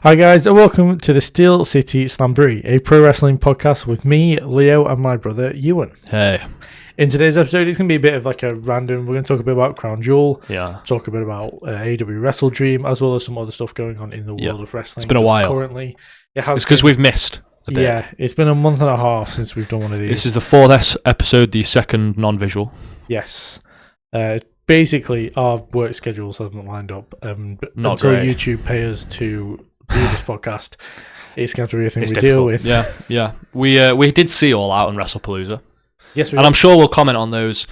Hi guys, and welcome to the Steel City Slamboree, a pro wrestling podcast with me, Leo, and my brother, Ewan. Hey. In today's episode, it's going to be a bit of like a random, we're going to talk a bit about Crown Jewel, talk a bit about AEW WrestleDream, as well as some other stuff going on in the world of wrestling. It's been a while. Currently, it's because we've missed a bit. Yeah, it's been a month and a half since we've done one of these. This is the fourth episode, the second non-visual. Yes. Basically, our work schedules haven't lined up. Not until great. YouTube pay us to do this podcast, it's going to have to be a thing we difficult. deal with. Yeah. We did see All Out and WrestlePalooza. Yes, we and I'm sure we'll comment on those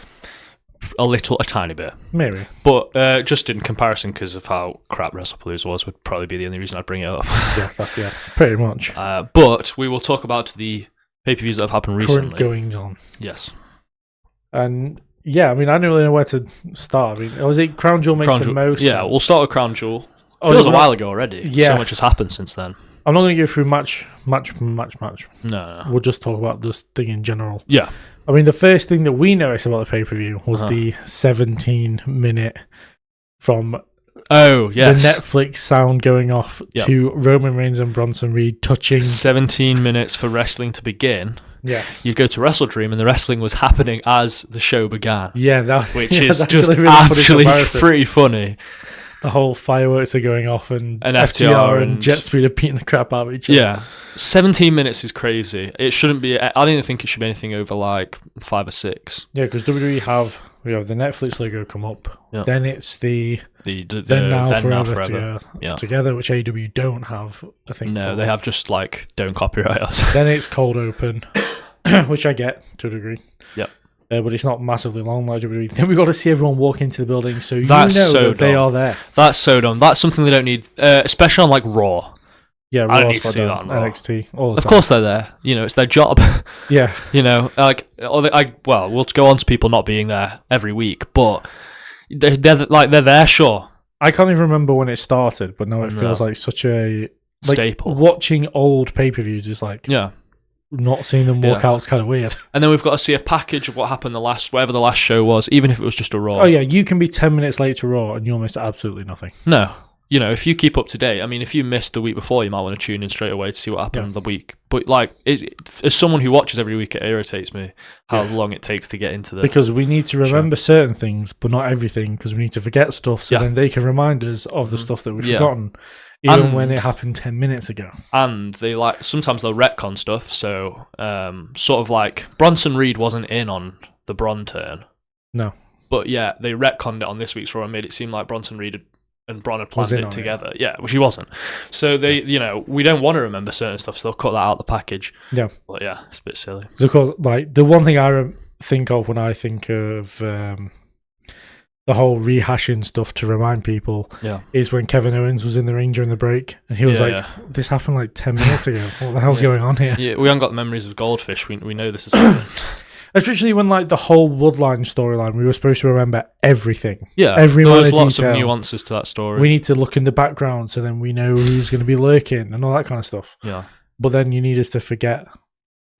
a tiny bit. Maybe. But just in comparison, because of how crap WrestlePalooza was, would probably be the only reason I'd bring it up. yeah, pretty much. But we will talk about the pay-per-views that have happened recently. Current goings on. Yes. And yeah, I mean, I don't really know where to start. I mean, was it Crown Jewel makes the most? Yeah, we'll start with Crown Jewel. Feels a while ago already. Yeah. So much has happened since then. I'm not going to go through match. No. We'll just talk about this thing in general. Yeah. I mean, the first thing that we noticed about the pay-per-view was the 17-minute from the Netflix sound going off to Roman Reigns and Bronson Reed touching. 17 minutes for wrestling to begin. Yes. You go to WrestleDream and the wrestling was happening as the show began. Yeah, which is just actually pretty funny. The whole fireworks are going off and FTR and Jet Speed are beating the crap out of each other. Yeah. 17 minutes is crazy. It shouldn't be. I don't think it should be anything over like 5 or 6. Yeah, because WWE we have the Netflix logo come up. Yeah. Then it's the Then Now Forever. Together, which AEW don't have, I think. No, they have just like don't copyright us. Then it's Cold Open, which I get to a degree. Yep. But it's not massively long like WWE. Then we've got to see everyone walk into the building, so they are there. That's so dumb. That's something they don't need, especially on like Raw. Yeah, I don't need to see that on Raw. NXT. All the of time. course they're there. It's their job. Yeah. We'll go on to people not being there every week, but they're there, sure. I can't even remember when it started, but now it feels like such a staple. Watching old pay-per-views is like not seeing them walk out is kind of weird. And then we've got to see a package of what happened whatever the last show was, even if it was just a Raw. Oh yeah, you can be 10 minutes late to Raw and you'll miss absolutely nothing. No. If you keep up to date, I mean, if you missed the week before, you might want to tune in straight away to see what happened the week. But as someone who watches every week, it irritates me how long it takes to get into the because we need to remember certain things, but not everything, because we need to forget stuff, so then they can remind us of the stuff that we've forgotten, even when it happened 10 minutes ago. And they sometimes they'll retcon stuff, so sort of like Bronson Reed wasn't in on the Bron turn. No. But yeah, they retconned it on this week's Raw and made it seem like Bronson Reed and Bron had planned it together. Yeah, which he wasn't. So they, we don't want to remember certain stuff, so they'll cut that out of the package. Yeah. But yeah, it's a bit silly. Of course, the one thing I think of when I think of the whole rehashing stuff to remind people is when Kevin Owens was in the ring during the break, and he was this happened like 10 minutes ago. What the hell's going on here? Yeah, we haven't got the memories of Goldfish. We know this has happened. Especially when the whole Bloodline storyline, we were supposed to remember everything. Yeah, every there was lots of nuances to that story. We need to look in the background so then we know who's going to be lurking and all that kind of stuff. Yeah. But then you need us to forget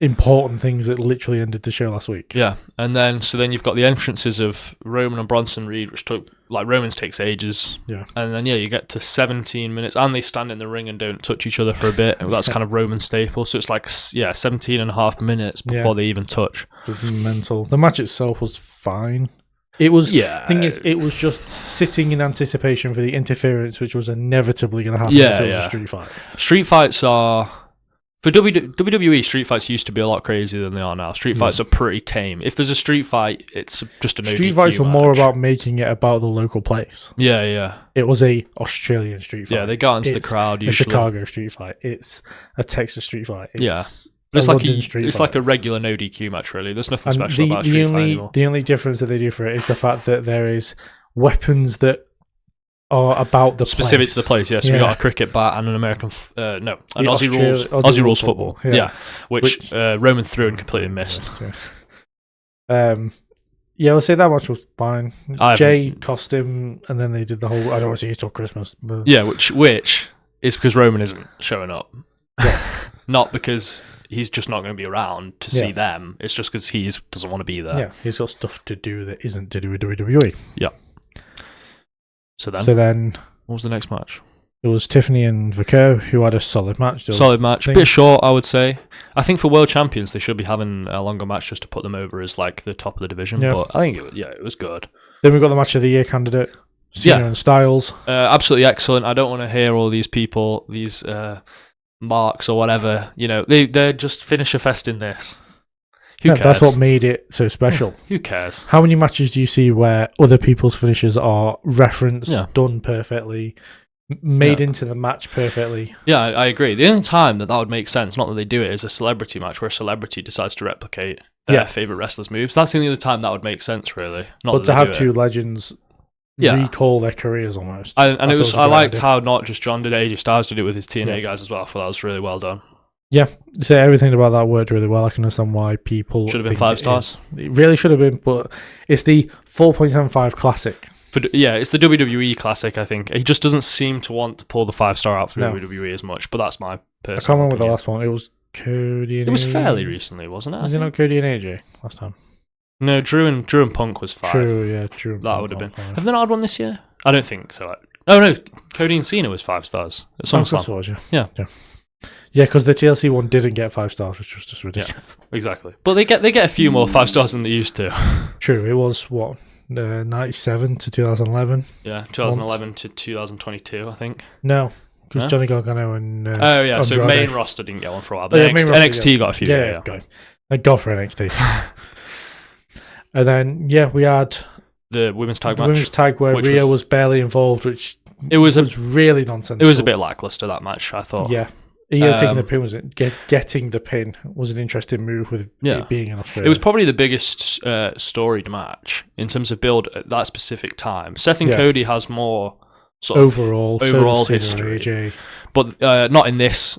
important things that literally ended the show last week. Yeah, and then you've got the entrances of Roman and Bronson Reed, which took Roman's takes ages. Yeah, and then you get to 17 minutes, and they stand in the ring and don't touch each other for a bit. That's kind of Roman staple. So it's 17 and a half minutes before they even touch. Just mental. The match itself was fine. It was. Thing is, it was just sitting in anticipation for the interference, which was inevitably going to happen. It was a street fight. Street fights are. For WWE, street fights used to be a lot crazier than they are now. Street fights are pretty tame. If there's a street fight, it's just an ODQ Street fights were more about making it about the local place. Yeah. It was a Australian street fight. Yeah, they got into the crowd usually. A Chicago street fight. It's a Texas street fight. It's it's like a regular no DQ match, really. There's nothing special about street fight anymore. The only difference that they do for it is the fact that there is weapons that are about the specific place. to the place, so we got a cricket bat and an American Aussie rules football, which Roman threw and completely missed. Let's say that match was fine. Jay cost him, and then they did the whole I don't want to see you till Christmas. But... Yeah, which is because Roman isn't showing up, not because he's just not going to be around to see them. It's just because he doesn't want to be there. Yeah, he's got stuff to do that isn't to do with WWE. Yeah. So then, what was the next match? It was Tiffany and Vico who had a solid match. Solid match. A bit short, I would say. I think for world champions, they should be having a longer match just to put them over as like the top of the division. Yeah. But I think it was good. Then we got the match of the year candidate, Cena and Styles. Absolutely excellent. I don't want to hear all these people, these marks or whatever. They're just finisher fest in this. Who cares? That's what made it so special. Who cares? How many matches do you see where other people's finishes are referenced, done perfectly, made into the match perfectly? Yeah, I agree. The only time that would make sense, not that they do it, is a celebrity match where a celebrity decides to replicate their favourite wrestler's moves. That's the only other time that would make sense, really. But to have two legends recall their careers almost. I liked how not just John did it, AJ Styles did it with his TNA guys as well. I thought that was really well done. Yeah, so everything about that worked really well. I can understand why people should have been 5 stars. It really should have been, but it's the 4.75 classic. It's the WWE classic, I think. He just doesn't seem to want to pull the 5-star out for WWE as much, but that's my personal I can't remember the last one. It was Cody and It was fairly recently, wasn't it? Was it not Cody and AJ last time? No, Drew and Punk was 5. True. That would have been. 5. Have they not had one this year? I don't think so. Oh no, Cody and Cena was 5 stars. At some time. Yeah. Yeah, because the TLC one didn't get 5 stars, which was just ridiculous. Yeah, exactly. But they get a few more 5 stars than they used to. True. It was 97 to 2011. Yeah, 2011 to 2022, I think. No, because Johnny Gargano and Andrade. So main roster didn't get one for a while, but NXT got a few. Yeah. Thank God for NXT. And then we had the women's tag match. Women's tag where Rhea was barely involved, which it was really nonsensical. It was a bit lackluster, that match, I thought. Yeah. Taking the pin getting the pin was an interesting move with it being in Australia. It was probably the biggest storied match in terms of build at that specific time. Seth and Cody has more sort of overall history, AJ. But not in this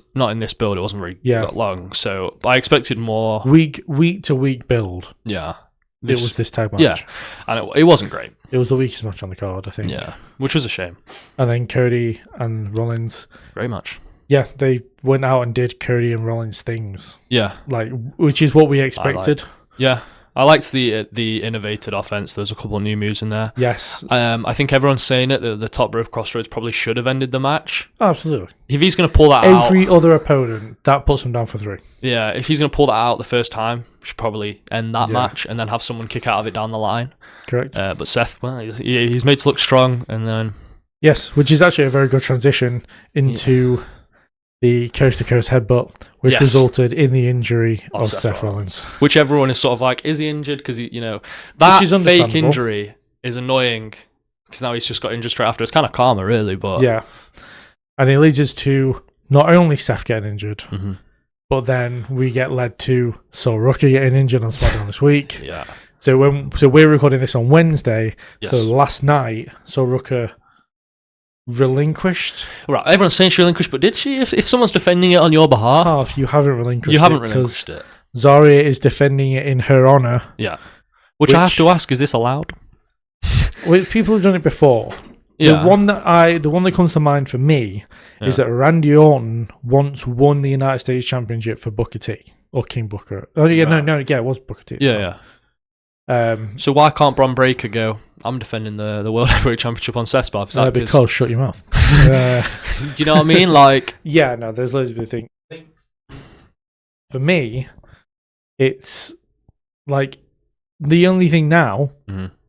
build. It wasn't really that long, so I expected more week to week build. Yeah, it was this tag match. Yeah, and it wasn't great. It was the weakest match on the card, I think. Yeah, which was a shame. And then Cody and Rollins, great match. Yeah, they went out and did Cody and Rollins things. Yeah, which is what we expected. I liked the innovated offense. There's a couple of new moves in there. Yes. I think everyone's saying it that the top rope crossroads probably should have ended the match. Absolutely. If he's going to pull that out, every other opponent that puts him down for 3. Yeah, if he's going to pull that out the first time, he should probably end that match and then have someone kick out of it down the line. Correct. But Seth, well, he's made to look strong, and then which is actually a very good transition into the coast-to-coast headbutt, which resulted in the injury of Seth Rollins. Which everyone is sort of like, is he injured? Because, that fake injury is annoying, because now he's just got injured straight after. It's kind of karma, really, but... Yeah. And it leads us to not only Seth getting injured, but then we get led to Sol Rucker getting injured on SmackDown this week. Yeah. So we're recording this on Wednesday, so last night, Sol Rucker relinquished. Right, everyone's saying she relinquished, but did she? If someone's defending it on your behalf, you haven't relinquished. You haven't relinquished it. Zaria is defending it in her honor. Yeah, which I have to ask: is this allowed? People have done it before. Yeah. The one that comes to mind for me is that Randy Orton once won the United States Championship for Booker T or King Booker. Oh yeah, it was Booker T. Yeah. So why can't Bron Breakker go? I'm defending the World Heavyweight Championship on Seth's behalf. Because shut your mouth. Do you know what I mean? There's loads of good things. For me, it's like the only thing now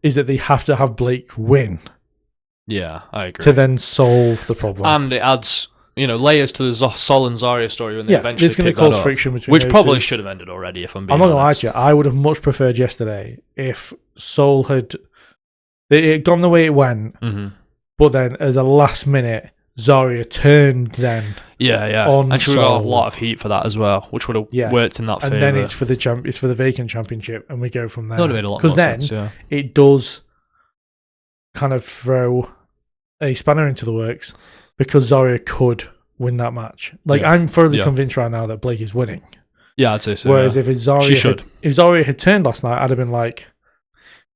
is that they have to have Blake win. Yeah, I agree. To then solve the problem, and it adds layers to the Sol and Zarya story when they eventually it's going to cause friction between which probably should have ended already. If I'm not going to lie to you, I would have much preferred yesterday if Sol had gone the way it went, but then as a last minute, Zarya turned then. On and she would have got a lot of heat for that as well, which would have worked in that favour. And then it's for the vacant championship, and we go from there. That would have made a lot more sense. Because then it does kind of throw a spanner into the works, because Zarya could win that match. I'm thoroughly convinced right now that Blake is winning. Yeah, I'd say so. Whereas if Zarya had turned last night, I'd have been like,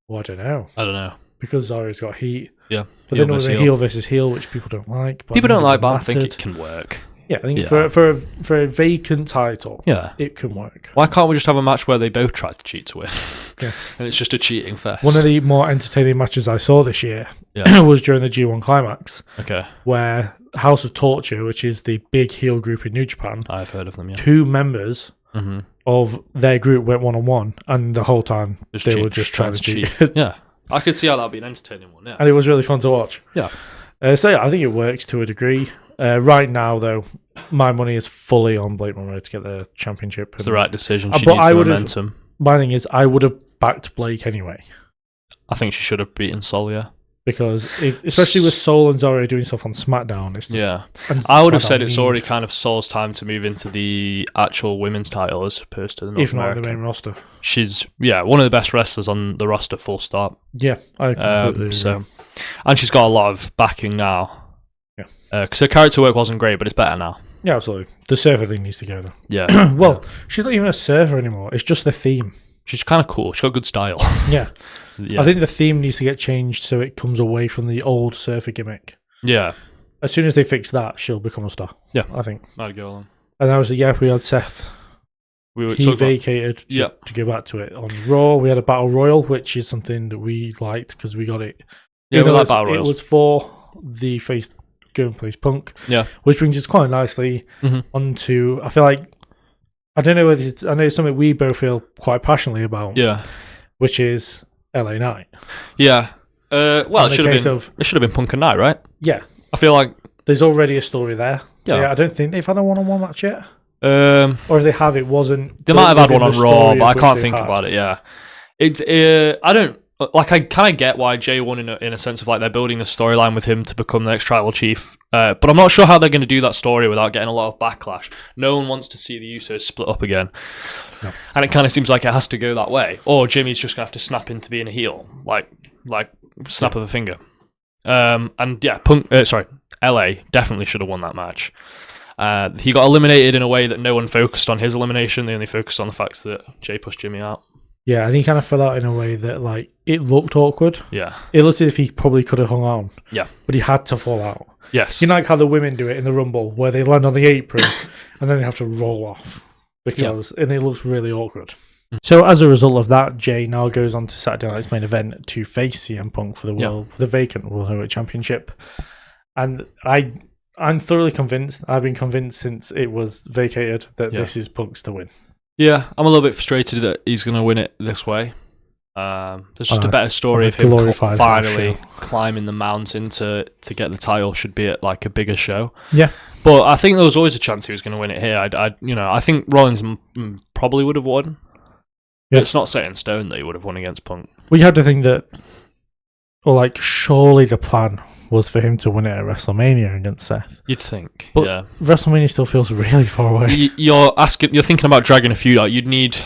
well, I don't know. Because Zarya's got heat. Yeah. But then it was a heel versus heel, which people don't like. People don't like, but I think it can work. Yeah, I think for a vacant title, it can work. Why can't we just have a match where they both try to cheat to win? Yeah. And it's just a cheating fest. One of the more entertaining matches I saw this year was during the G1 Climax. Okay. Where House of Torture, which is the big heel group in New Japan, I've heard of them, 2 members of their group went one-on-one, and the whole time they were just trying to cheat. Yeah. I could see how that'd be an entertaining one, And it was really fun to watch. Yeah. So I think it works to a degree. Right now, though, my money is fully on Blake Monroe to get the championship. It's the right decision. She needs the momentum. My thing is, I would have backed Blake anyway. I think she should have beaten Sol, Because especially with Sol and Zoro doing stuff on SmackDown, it's just, I would have said it's already kind of Sol's time to move into the actual women's title as opposed to the North American. Not the main roster. She's one of the best wrestlers on the roster, full stop. Yeah, I completely agree. And she's got a lot of backing now. Yeah, because her character work wasn't great, but it's better now. Yeah, absolutely. The surfer thing needs to go though. Yeah. Well, she's not even a surfer anymore. It's just the theme. She's kind of cool. She's got good style. Yeah. I think the theme needs to get changed so it comes away from the old surfer gimmick. Yeah. As soon as they fix that, she'll become a star. Yeah. I think. I'd go on. And that was we had Seth. He vacated to go back to it. On Raw, we had a Battle Royal, which is something that we liked because we got it. Yeah, we like Battle Royals. It was for the face going place Punk. Yeah. Which brings us quite nicely onto, I feel like, I don't know whether I know it's something we both feel quite passionately about. Yeah. Which is LA Knight. Yeah. Well, it should have been Punk and Knight, right? Yeah. I feel like there's already a story there. Yeah. I don't think they've had a one-on-one match yet. Or if they have, it wasn't. They might have had one on Raw, but I can't think about it. Yeah. I don't. Like, I kind of get why Jay won in a sense of like they're building a storyline with him to become the next tribal chief. But I'm not sure how they're going to do that story without getting a lot of backlash. No one wants to see the Usos split up again. No. And it kind of seems like it has to go that way. Or Jimmy's just going to have to snap into being a heel. Like snap of a finger. And yeah, LA definitely should have won that match. He got eliminated in a way that no one focused on his elimination. They only focused on the fact that Jay pushed Jimmy out. Yeah, and he kind of fell out in a way that, like, it looked awkward. Yeah. It looked as if he probably could have hung on. Yeah. But he had to fall out. Yes. You know, like how the women do it in the Rumble, where they land on the apron and then they have to roll off. And it looks really awkward. So as a result of that, Jay now goes on to Saturday Night's main event to face CM Punk for the vacant World Heavyweight Championship. And I'm thoroughly convinced, I've been convinced since it was vacated, that this is Punk's to win. Yeah, I'm a little bit frustrated that he's going to win it this way. There's just a better story of him finally climbing the mountain to get the title. Should be at like a bigger show. Yeah, but I think there was always a chance he was going to win it here. I think Rollins probably would have won. Yeah. It's not set in stone that he would have won against Punk. We had to think that, or like, surely the plan was for him to win it at WrestleMania against Seth. You'd think, but WrestleMania still feels really far away. You're thinking about dragging a feud out. You'd need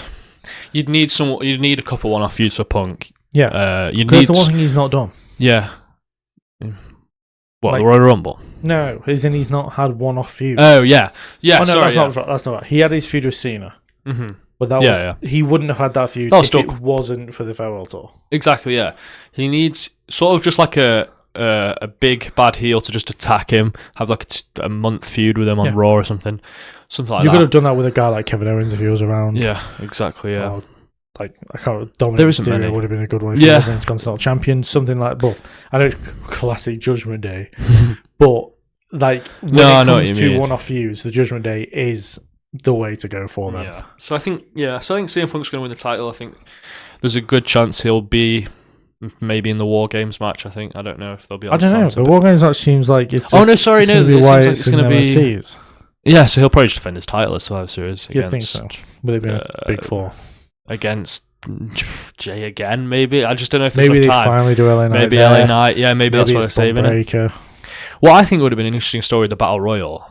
a couple one-off feuds for Punk. Yeah, because the one thing he's not done. Yeah. What, the Royal Rumble? No, he's not had one-off feuds. Oh yeah, yeah. Oh, no, that's not right. He had his feud with Cena. Mm-hmm. But that he wouldn't have had that feud if it wasn't for the farewell tour. Exactly. Yeah, he needs sort of just like a big bad heel to just attack him, have like a month feud with him on Raw or something like that. You could have done that with a guy like Kevin Owens if he was around. Yeah, exactly. Yeah, like I can't. Dominic Mysterio would have been a good one if he was Intercontinental Champion. Something like, but I know it's classic Judgment Day, but like when it comes to one-off feuds, the Judgment Day is the way to go for them. Yeah. So I think CM Punk's going to win the title. I think there's a good chance he'll be. Maybe in the War Games match, I think. I don't know if they'll be on. I don't know. The War Games match seems like it's. It seems like it's going to be. NFTs. Yeah, so he'll probably just defend his title as Survivor Series. You think so? Will it be a big four against Jay again? Maybe I just don't know if maybe they finally do LA Knight. Maybe LA Knight. Yeah, maybe that's what they're saving it. Well, I think it would have been an interesting story, the Battle Royal.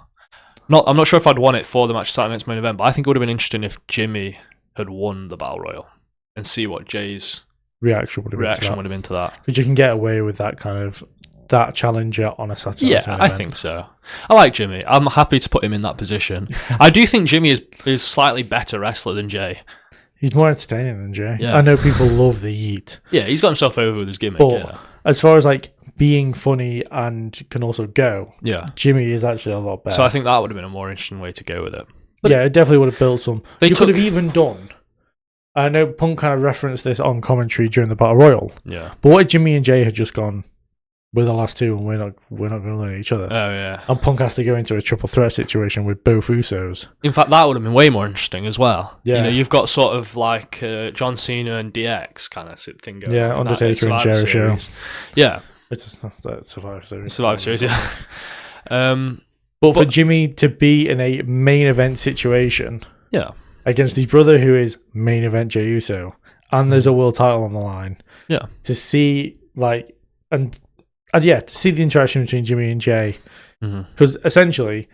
I'm not sure if I'd won it for the match Saturday Night's main event, but I think it would have been interesting if Jimmy had won the Battle Royal and see what Jay's reaction would have been to that. Because you can get away with that challenger on a Saturday. Yeah, I think so. I like Jimmy. I'm happy to put him in that position. I do think Jimmy is slightly better wrestler than Jay. He's more entertaining than Jay. Yeah. I know people love the yeet. Yeah, he's got himself over with his gimmick. But as far as like being funny and can also go. Yeah. Jimmy is actually a lot better. So I think that would have been a more interesting way to go with it. But it definitely would have built some. You could have even done. I know Punk kind of referenced this on commentary during the Battle Royal. Yeah. But what if Jimmy and Jay had just gone, we're the last two and we're not going to learn each other? Oh, yeah. And Punk has to go into a triple threat situation with both Usos. In fact, that would have been way more interesting as well. Yeah. You've got sort of like John Cena and DX kind of thing going on. Yeah, Undertaker and Jericho. Yeah. It's that Survivor Series. Survivor Series, yeah. But for Jimmy to be in a main event situation, against his brother who is main event Jey Uso, and there's a world title on the line, to see to see the interaction between Jimmy and Jay, because essentially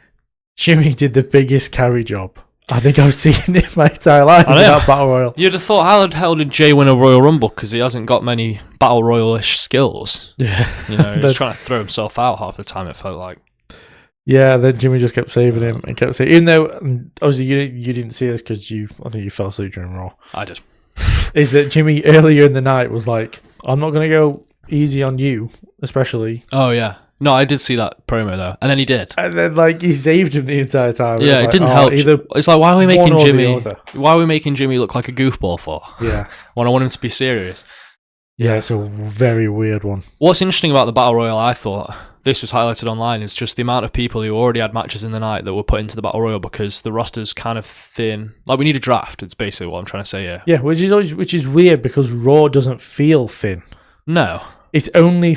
Jimmy did the biggest carry job I think I've seen in my entire life in that Battle Royal. You'd have thought, how the hell did Jay win a Royal Rumble? Because he hasn't got many Battle Royal-ish skills. Yeah. He was trying to throw himself out half the time, it felt like. Yeah, then Jimmy just kept saving him and kept saying, even though obviously you didn't see this because I think you fell asleep during Raw. I just is that Jimmy earlier in the night was like, I'm not going to go easy on you, especially. Oh yeah, no, I did see that promo though, and then he did, and then he saved him the entire time. Yeah, it didn't help. It's like, why are we making Jimmy? Why are we making Jimmy look like a goofball for? Yeah, when I want him to be serious. Yeah, it's a very weird one. What's interesting about the Battle Royal, I thought, this was highlighted online, is just the amount of people who already had matches in the night that were put into the Battle Royal because the roster's kind of thin. Like, we need a draft, it's basically what I'm trying to say here. Yeah, which is weird because Raw doesn't feel thin. No. It only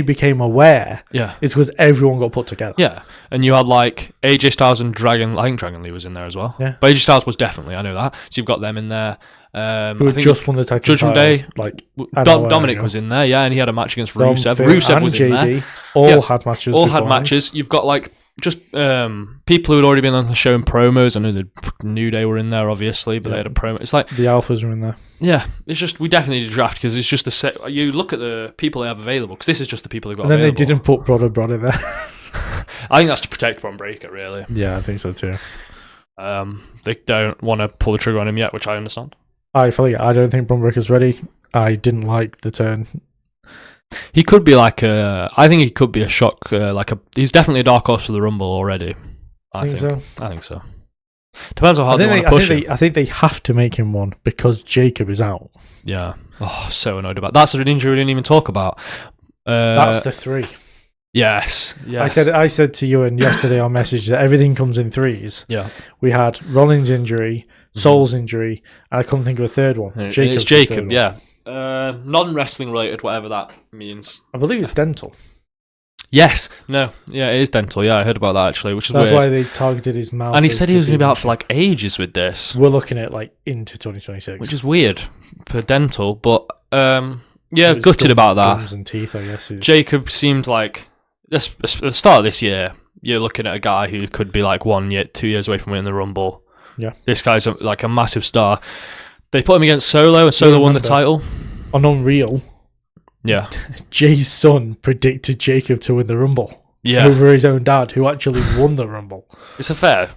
became aware. Yeah. It's because everyone got put together. Yeah. And you had like AJ Styles and Dragon. I think Dragon Lee was in there as well. Yeah. But AJ Styles was definitely, I know that. So you've got them in there. Who had just won the tag team Judgment titles, Day. Like Dominic was in there, yeah, and he had a match against Rusev. Rusev was JD, in there. All had matches. All had matches. You've got like just people who had already been on the show in promos. I know the New Day were in there, obviously, but they had a promo. It's like the Alphas were in there. Yeah, it's just we definitely need a draft because it's just the set. You look at the people they have available because this is just the people who got. And then available. they didn't put Brother in there. I think that's to protect Bron Breakker, really. Yeah, I think so too. They don't want to pull the trigger on him yet, which I understand. I don't think Bron Breakker's ready. I didn't like the turn. He could be like I think he could be a shock. He's definitely a dark horse for the Rumble already. I think so. Depends on how they want to push him. I think they have to make him one because Jacob is out. Yeah. Oh, so annoyed about that. That's an injury we didn't even talk about. That's the 3. Yes. I said to you yesterday on message that everything comes in 3s. Yeah. We had Rollins' injury, Soul's injury, and I couldn't think of a third one. It's Jacob, yeah. Non-wrestling related, whatever that means. I believe it's dental. Yes. No. Yeah, it is dental. Yeah, I heard about that actually, which is weird. That's why they targeted his mouth. And he said he was going to be out for like ages with this. We're looking at like into 2026. Which is weird for dental, but yeah, gutted about that. Gums and teeth, I guess. Jacob seemed like, at the start of this year, you're looking at a guy who could be like 1 year, 2 years away from winning the Rumble. Yeah. This guy's like a massive star. They put him against Solo, and Solo won the title. On Unreal, yeah, Jay's son predicted Jacob to win the Rumble. Yeah. Over his own dad, who actually won the Rumble. It's a fair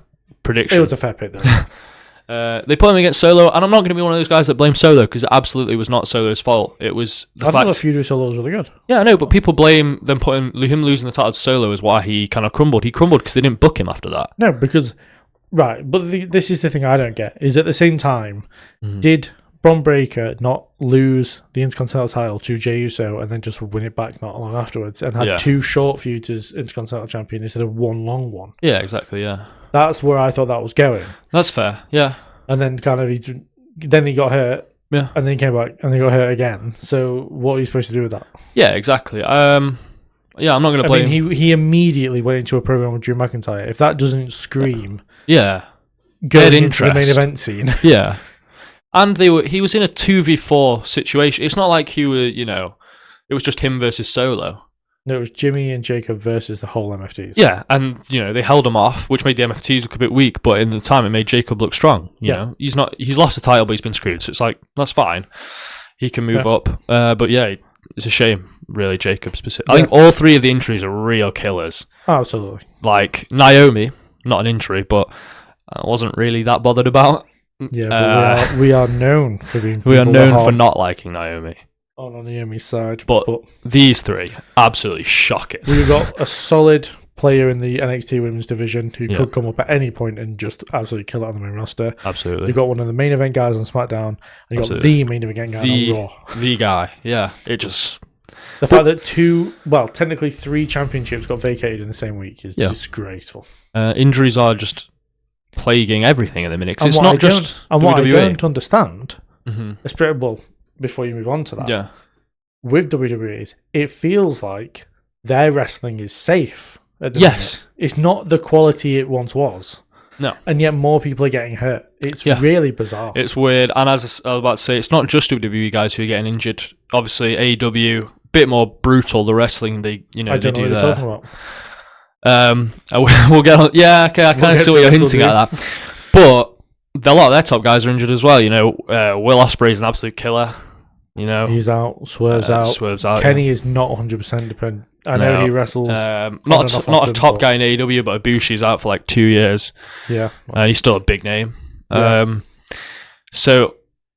prediction. It was a fair pick, though. They put him against Solo, and I'm not going to be one of those guys that blame Solo, because it absolutely was not Solo's fault. It was the fact... I thought the feud with Solo was really good. Yeah, I know, but people blame them putting him losing the title to Solo as why he kind of crumbled. He crumbled because they didn't book him after that. No, because... Right, but this is the thing I don't get, is at the same time, did Bron Breakker not lose the Intercontinental title to Jey Uso and then just win it back not long afterwards and had 2 short feuds as Intercontinental champion instead of 1 long one? Yeah, exactly, yeah. That's where I thought that was going. That's fair, yeah. And then kind of he got hurt. Yeah. And then he came back and then got hurt again. So what are you supposed to do with that? Yeah, exactly. Yeah, I'm not going to blame... I mean, he immediately went into a program with Drew McIntyre. If that doesn't scream... Yeah. Going into the main event scene. Yeah. And he was in a 2v4 situation. It's not like he were, it was just him versus Solo. No, it was Jimmy and Jacob versus the whole MFTs. Yeah, and, they held him off, which made the MFTs look a bit weak, but in the time it made Jacob look strong. You know, he's lost the title, but he's been screwed. So it's like, that's fine. He can move up. But yeah, it's a shame, really, Jacob specific. I think all 3 of the injuries are real killers. Oh, absolutely. Like Naomi, not an injury, but I wasn't really that bothered about. Yeah, but we are known for being... We are known for not liking Naomi. on Naomi's side. But these three, absolutely shocking. We've got a solid player in the NXT Women's division who could come up at any point and just absolutely kill it on the main roster. Absolutely. You've got one of the main event guys on SmackDown, and you've got the main event guy on Raw. The guy, yeah. It just... The fact that technically 3 championships got vacated in the same week is disgraceful. Injuries are just plaguing everything at the minute. It's not just WWE. What I don't understand, before you move on to that, with WWE is it feels like their wrestling is safe at the minute. It's not the quality it once was. No. And yet more people are getting hurt. It's really bizarre. It's weird. And as I was about to say, it's not just WWE guys who are getting injured. Obviously, AEW, bit more brutal, the wrestling I don't know what you're talking about. We'll get on. Yeah, okay, I kind of see what you're hinting at that. But a lot of their top guys are injured as well. Will Ospreay's an absolute killer. He's out, Swerve's out. Kenny is not 100% dependent. I know he wrestles. Not a top guy in AEW, but Ibushi's out for like 2 years. Yeah. He's still a big name. Yeah. So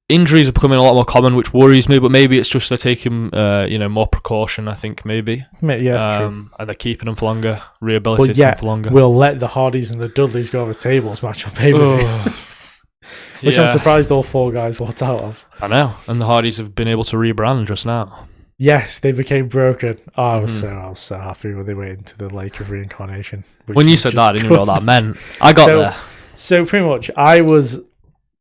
injuries are becoming a lot more common, which worries me, but maybe it's just they're taking more precaution, I think, maybe. Yeah, true. And they're keeping them for longer, rehabilitating them for longer. We'll let the Hardys and the Dudleys go over tables match on pay-per-view. Which I'm surprised all 4 guys walked out of. I know. And the Hardys have been able to rebrand just now. Yes, they became broken. Oh, I was so happy when they went into the Lake of Reincarnation. When you said that, I didn't know what that meant. I got there. So pretty much, I was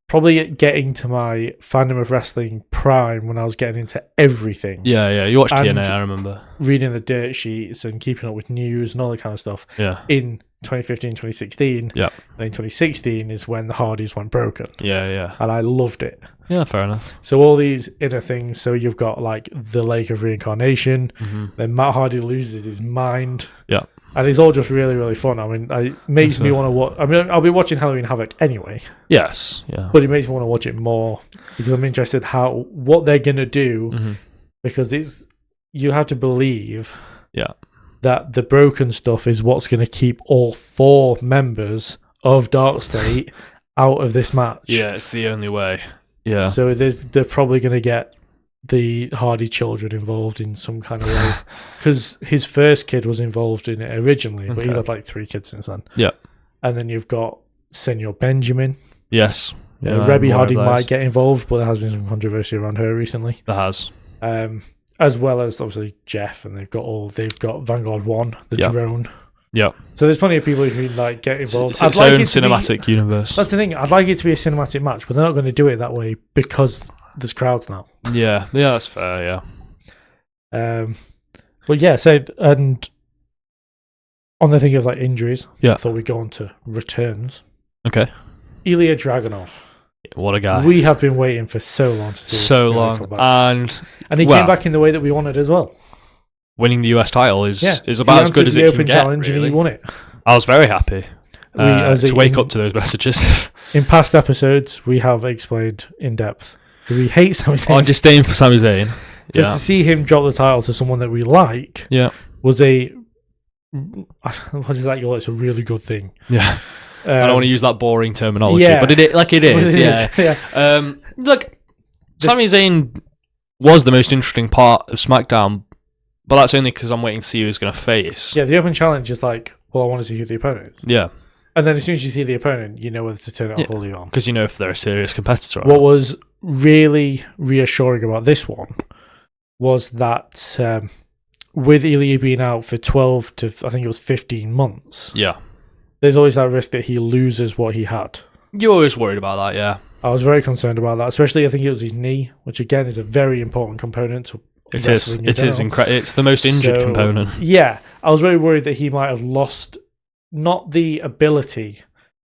probably getting to my fandom of wrestling prime when I was getting into everything. Yeah. You watched TNA, I remember. Reading the dirt sheets and keeping up with news and all that kind of stuff. Yeah. In 2015, 2016. Yeah. And in 2016 is when the Hardys went broken. Yeah. And I loved it. Yeah, fair enough. So all these inner things. So you've got like the Lake of Reincarnation. Mm-hmm. Then Matt Hardy loses his mind. Yeah. And it's all just really, really fun. I mean, it makes me want to watch. I mean, I'll be watching Halloween Havoc anyway. Yes. Yeah. But it makes me want to watch it more because I'm interested what they're gonna do because you have to believe. Yeah. That the broken stuff is what's going to keep all 4 members of Dark State out of this match. Yeah, it's the only way. Yeah. So they're probably going to get the Hardy children involved in some kind of way. Because his first kid was involved in it originally, but he's had like 3 kids since then. Yeah. And then you've got Senor Benjamin. Yes. Yeah, Rebby Hardy might get involved, but there has been some controversy around her recently. There has. As well as obviously Jeff, and they've got Vanguard 1, the drone. Yeah. So there's plenty of people who can like get involved. It's its own cinematic universe. That's the thing. I'd like it to be a cinematic match, but they're not going to do it that way because there's crowds now. Yeah, that's fair. Yeah. But yeah. So and on the thing of like injuries, I thought we'd go on to returns. Okay. Ilya Dragunov. What a guy. We have been waiting for so long to see this. So long. And he came back in the way that we wanted as well. Winning the US title is about as good as it can get. He answered the open challenge and he won it. I was very happy to wake up to those messages. In past episodes, we have explained in depth. We hate Sami Zayn. Our disdain for Sami Zayn. So to see him drop the title to someone that we like was what is that? It's a really good thing. Yeah. I don't want to use that boring terminology, but it is. Look, Sami Zayn was the most interesting part of SmackDown, but that's only because I'm waiting to see who he's going to face. Yeah, the open challenge is like, well, I want to see who the opponent is. Yeah. And then as soon as you see the opponent, you know whether to turn it off or leave on. Because you know if they're a serious competitor. What was really reassuring about this one was that with Ilya being out for 12 to, I think it was 15 months. Yeah. There's always that risk that he loses what he had. You're always worried about that, yeah. I was very concerned about that, especially I think it was his knee, which again is a very important component to wrestling. It is incredible. It's the most injured component. Yeah, I was very worried that he might have lost, not the ability,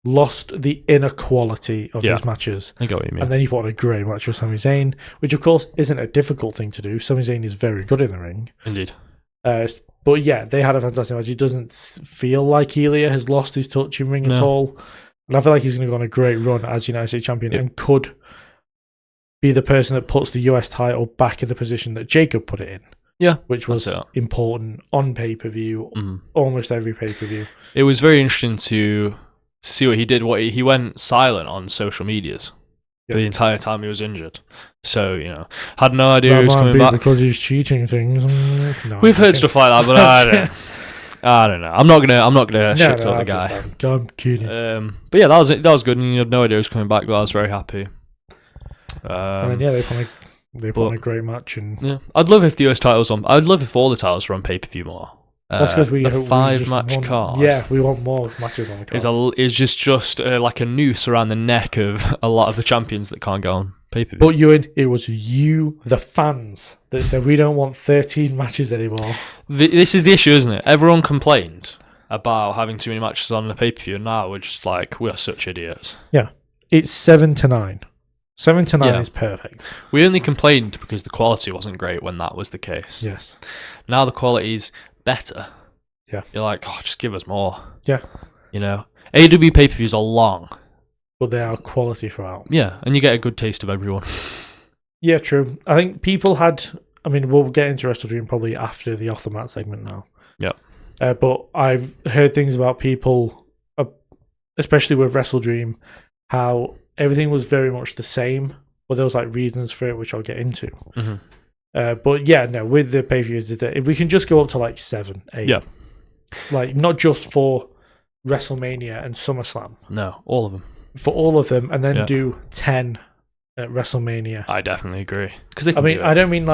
lost the inner quality of his matches. I get what you mean. And then he put on a great match with Sami Zayn, which of course isn't a difficult thing to do. Sami Zayn is very good in the ring. Indeed. But yeah, they had a fantastic match. It doesn't feel like Ilya has lost his touch in ring at all. And I feel like he's going to go on a great run as United States champion and could be the person that puts the US title back in the position that Jacob put it in. Yeah. Which was important on pay-per-view, almost every pay-per-view. It was very interesting to see what he did. He went silent on social medias. for the entire time he was injured. So, had no idea he was coming back. Because he's cheating things. No, We've heard stuff like that, but I don't know. I'm not gonna shit on the guy. I'm kidding. But yeah, that was good, and you had no idea he was coming back, but I was very happy. And then they put on a great match, and I'd love if the US titles on. I'd love if all the titles were on pay-per-view more. That's because the 5-match card. Yeah, we want more matches on the card. Is just like a noose around the neck of a lot of the champions that can't go on pay-per-view. But it was you, the fans, that said we don't want 13 matches anymore. This is the issue, isn't it? Everyone complained about having too many matches on the pay-per-view, and now we're just like, we are such idiots. Yeah, it's 7 to 9. 7 to 9 is perfect. We only complained because the quality wasn't great when that was the case. Yes. Now the quality's better. Yeah. You're like, just give us more. Yeah. AEW pay-per-views are long. But they are quality throughout. Yeah, and you get a good taste of everyone. Yeah, true. I think people we'll get into WrestleDream probably after the Off the Mat segment now. Yeah. But I've heard things about people, especially with WrestleDream, how everything was very much the same, but there was reasons for it, which I'll get into. Mm-hmm. But yeah, no, with the pay-per-views, we can just go up to 7, 8. Yeah. Not just for WrestleMania and SummerSlam. No, all of them. For all of them, and then do 10 at WrestleMania. I definitely agree. I don't mean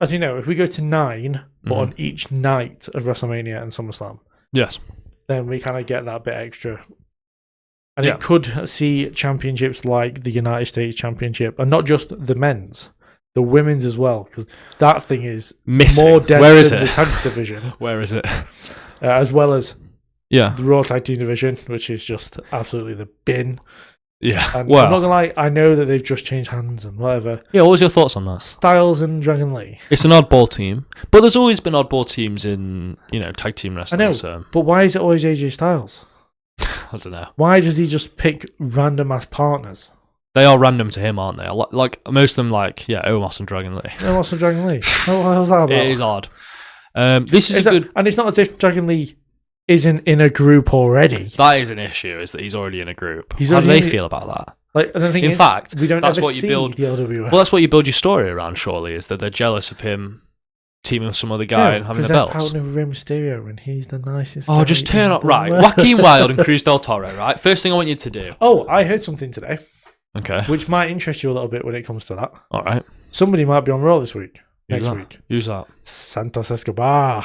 as you know, if we go to 9, but on each night of WrestleMania and SummerSlam, yes, then we kind of get that bit extra. And it could see championships like the United States Championship, and not just the men's, the women's as well, because that thing is missing. More dead Where is than it? the tag division. Where is it? As well as the Raw Tag Team division, which is just absolutely the bin. Yeah. And I'm not gonna lie, I know that they've just changed hands and whatever. Yeah, what was your thoughts on that? Styles and Dragon Lee. It's an oddball team, but there's always been oddball teams in tag team wrestling. I know, but why is it always AJ Styles? I don't know. Why does he just pick random ass partners? They are random to him, aren't they? Like most of them, Omos and Dragon Lee. Omos and Dragon Lee. What the hell's that about? It is odd. This is good, and it's not as if Dragon Lee isn't in a group already. That is an issue. Is that he's already in a group? How do they feel about that? In fact, we don't that's ever what you see build. The LWO. Well, that's what you build your story around. Surely, is that they're jealous of him teaming with some other guy and having the belts. Because they're pouting with Rey Mysterio, and he's the nicest. Oh, just turn up right, Joaquin Wilde and Cruz del Toro. Right, first thing I want you to do. Oh, I heard something today. Okay. Which might interest you a little bit when it comes to that. All right. Somebody might be on Raw this week. Next week. Who's that? Santos Escobar.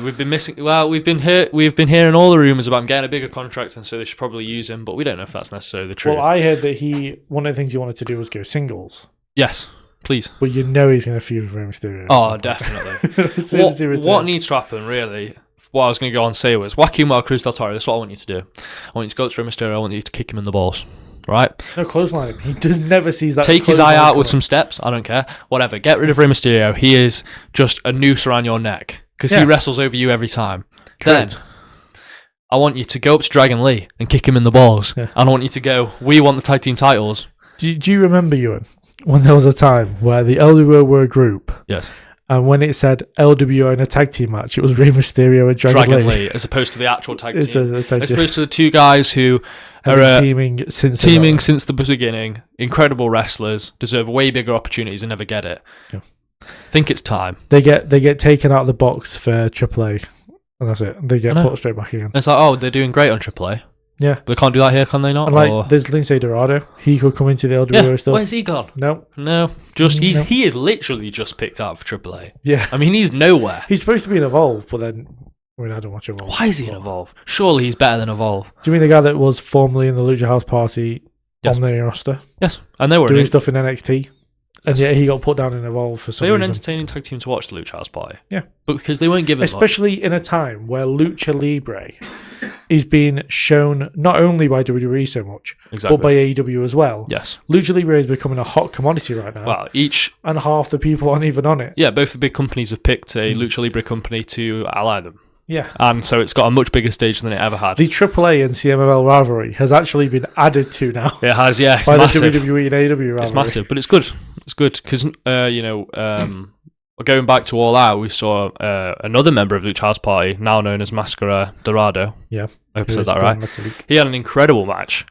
We've been missing. Well, we've been hearing all the rumors about him getting a bigger contract, and so they should probably use him. But we don't know if that's necessarily the truth. Well, I heard that one of the things he wanted to do was go singles. Yes, please. But he's going to feud with Rey Mysterio. Oh, definitely. What needs to happen, really? What I was going to go on and say was Joaquin Wilde, Cruz del Toro. That's what I want you to do. I want you to go to Rey Mysterio. I want you to kick him in the balls. Right? No, clothesline him. He never sees that. Take his eye out with some steps. I don't care. Whatever. Get rid of Rey Mysterio. He is just a noose around your neck because he wrestles over you every time. Correct. Then I want you to go up to Dragon Lee and kick him in the balls. Yeah. And I want you to go, we want the tag team titles. Do you remember, Ewan, when there was a time where the LWO were a group? Yes. And when it said LWO in a tag team match, it was Rey Mysterio and Dragon Lee. As opposed to the actual tag team. As opposed to the two guys who are teaming since the beginning. Incredible wrestlers, deserve way bigger opportunities and never get it. Yeah. I think it's time. They get taken out of the box for AAA, and that's it. They get put straight back again. And it's like, they're doing great on AAA. Yeah. But they can't do that here, can they not? And there's Lindsay Dorado. He could come into the LWO stuff. Where's he gone? No. He is literally just picked out for AAA. Yeah. I mean, he's nowhere. He's supposed to be in Evolve, but then I don't watch Evolve. Why is he in Evolve? Surely he's better than Evolve. Do you mean the guy that was formerly in the Lucha House Party on their roster? Yes. And they were doing stuff in NXT. And yet he got put down in Evolve for some reason. They were an entertaining tag team to watch, the Lucha House Party. Yeah. But because they weren't given especially in a time where Lucha Libre is being shown not only by WWE so much, but by AEW as well. Yes. Lucha Libre is becoming a hot commodity right now. Well, and half the people aren't even on it. Yeah, both the big companies have picked a Lucha Libre company to ally them. Yeah. And so it's got a much bigger stage than it ever had. The AAA and CMLL rivalry has actually been added to now. It has, yeah. By massive. The WWE and AEW rivalry. It's massive, but it's good. It's good because, going back to All Out, we saw another member of Lucha House Party, now known as Mascara Dorado. Yeah. I hope I said that right. He had an incredible match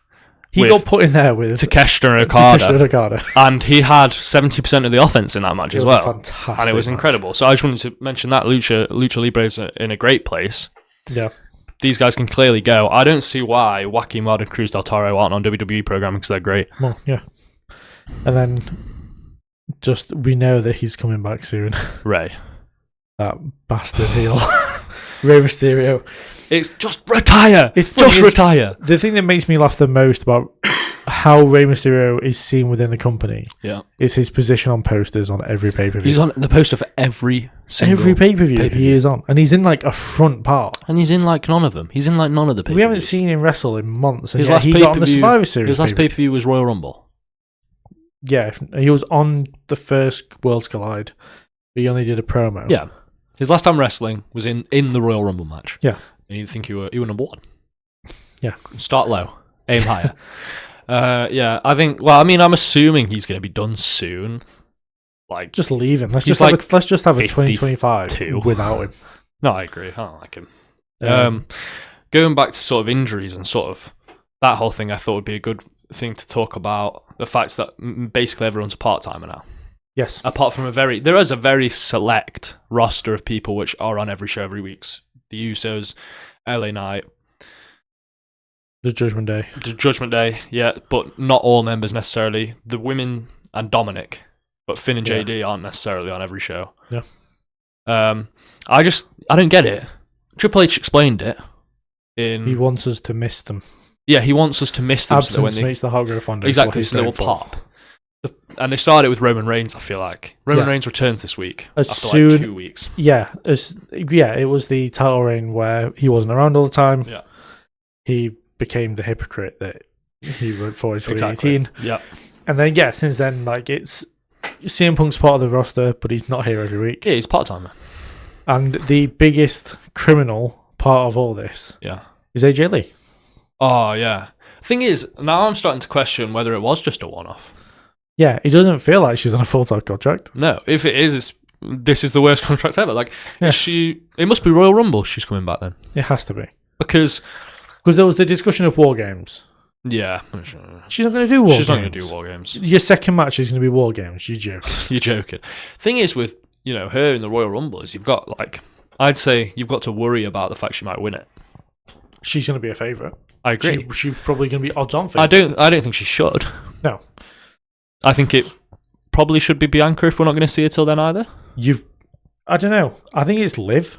He got put in there with Takeshita and Okada. And he had 70% of the offense in that match as well. Fantastic. And it was incredible. So I just wanted to mention that Lucha Libre is in a great place. Yeah. These guys can clearly go. I don't see why Wacky Mod and Cruz del Toro aren't on WWE programming because they're great. Well, yeah. And then we know that he's coming back soon. Ray. That bastard heel. Rey Mysterio. It's just retire. It's just retire. The thing that makes me laugh the most about how Rey Mysterio is seen within the company is his position on posters on every pay-per-view. He's on the poster for every pay-per-view he is on. And he's in like a front part. And he's in like none of them. He's in like none of the pay-per-views. We haven't seen him wrestle in months. And he got on the Survivor Series. His last pay-per-view was Royal Rumble. Yeah, he was on the first Worlds Collide. But he only did a promo. Yeah. His last time wrestling was in the Royal Rumble match. Yeah. And you think you were number one. Yeah. Start low. Aim higher. Yeah, I think... Well, I mean, I'm assuming he's going to be done soon. Like, just leave him. Let's just have a 2025 without him. No, I agree. I don't like him. Going back to sort of injuries and sort of that whole thing, I thought would be a good thing to talk about. The fact that basically everyone's a part-timer now. Yes. Apart from there is a very select roster of people which are on every show every week. The Usos, LA Knight, the Judgment Day, yeah, but not all members necessarily. The women and Dominic, but Finn and JD aren't necessarily on every show. Yeah. I don't get it. Triple H explained it. He wants us to miss them. Yeah, he wants us to miss them. Absence so that when makes the heart grow fonder. Exactly, so they will pop. And they started with Roman Reigns, I feel like. Roman Reigns returns this week after like 2 weeks. Yeah, it was the title reign where he wasn't around all the time. Yeah. He became the hypocrite that he wrote for in 2018. Exactly. Yeah. And then, since then, like, it's CM Punk's part of the roster, but he's not here every week. Yeah, he's part-timer. And the biggest criminal part of all this is AJ Lee. Oh, yeah. Thing is, now I'm starting to question whether it was just a one-off. Yeah, it doesn't feel like she's on a full-time contract. No, if it is, this is the worst contract ever. Like, it must be Royal Rumble she's coming back then. It has to be. Because there was the discussion of War Games. Yeah. She's not going to do War Games. She's not going to do War Games. Your second match is going to be War Games. You're joking. You're joking. Thing is with, her in the Royal Rumble is you've got, like, I'd say you've got to worry about the fact she might win it. She's going to be a favourite. I agree. She's probably going to be odds-on favourite. I don't think she should. No. I think it probably should be Bianca if we're not going to see her till then either. I don't know. I think it's Liv.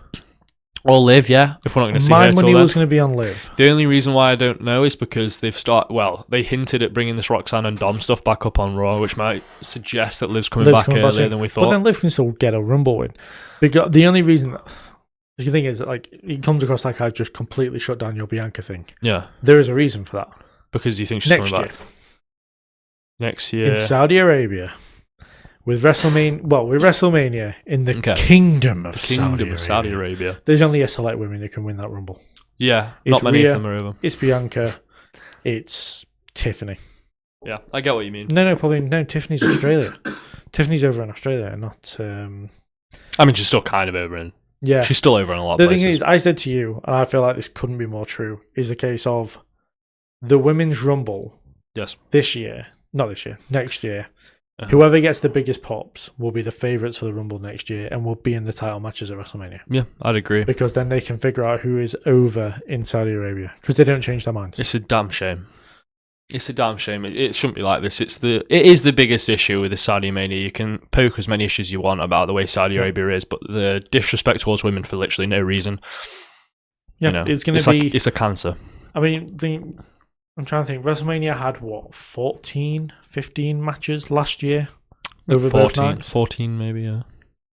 Or Liv, yeah, if we're not going to see her till then. My money was going to be on Liv. The only reason why I don't know is because they hinted at bringing this Roxanne and Dom stuff back up on Raw, which might suggest that Liv's coming back earlier than we thought. But then Liv can still get a Rumble win. Because the only reason... The thing is, like, it comes across like I've just completely shut down your Bianca thing. Yeah. There is a reason for that. Because you think she's coming back. Next year. In Saudi Arabia. With WrestleMania in the Kingdom of Saudi Arabia. There's only a select women who can win that Rumble. Yeah, not many of them are over. It's Bianca. It's Tiffany. Yeah, I get what you mean. No, Tiffany's Australia. Tiffany's over in Australia, not... I mean, she's still kind of over in... Yeah. She's still over in a lot of places. The thing is, I said to you, and I feel like this couldn't be more true, is the case of the Women's Rumble next year, whoever gets the biggest pops will be the favourites for the Rumble next year and will be in the title matches at WrestleMania. Yeah, I'd agree. Because then they can figure out who is over in Saudi Arabia, because they don't change their minds. It's a damn shame. It shouldn't be like this. It is the biggest issue with the Saudi Mania. You can poke as many issues you want about the way Saudi Arabia is, but the disrespect towards women for literally no reason. Yeah, it's going to be... it's a cancer. I mean, I'm trying to think. WrestleMania had, 14, 15 matches last year? Over 14 maybe, yeah.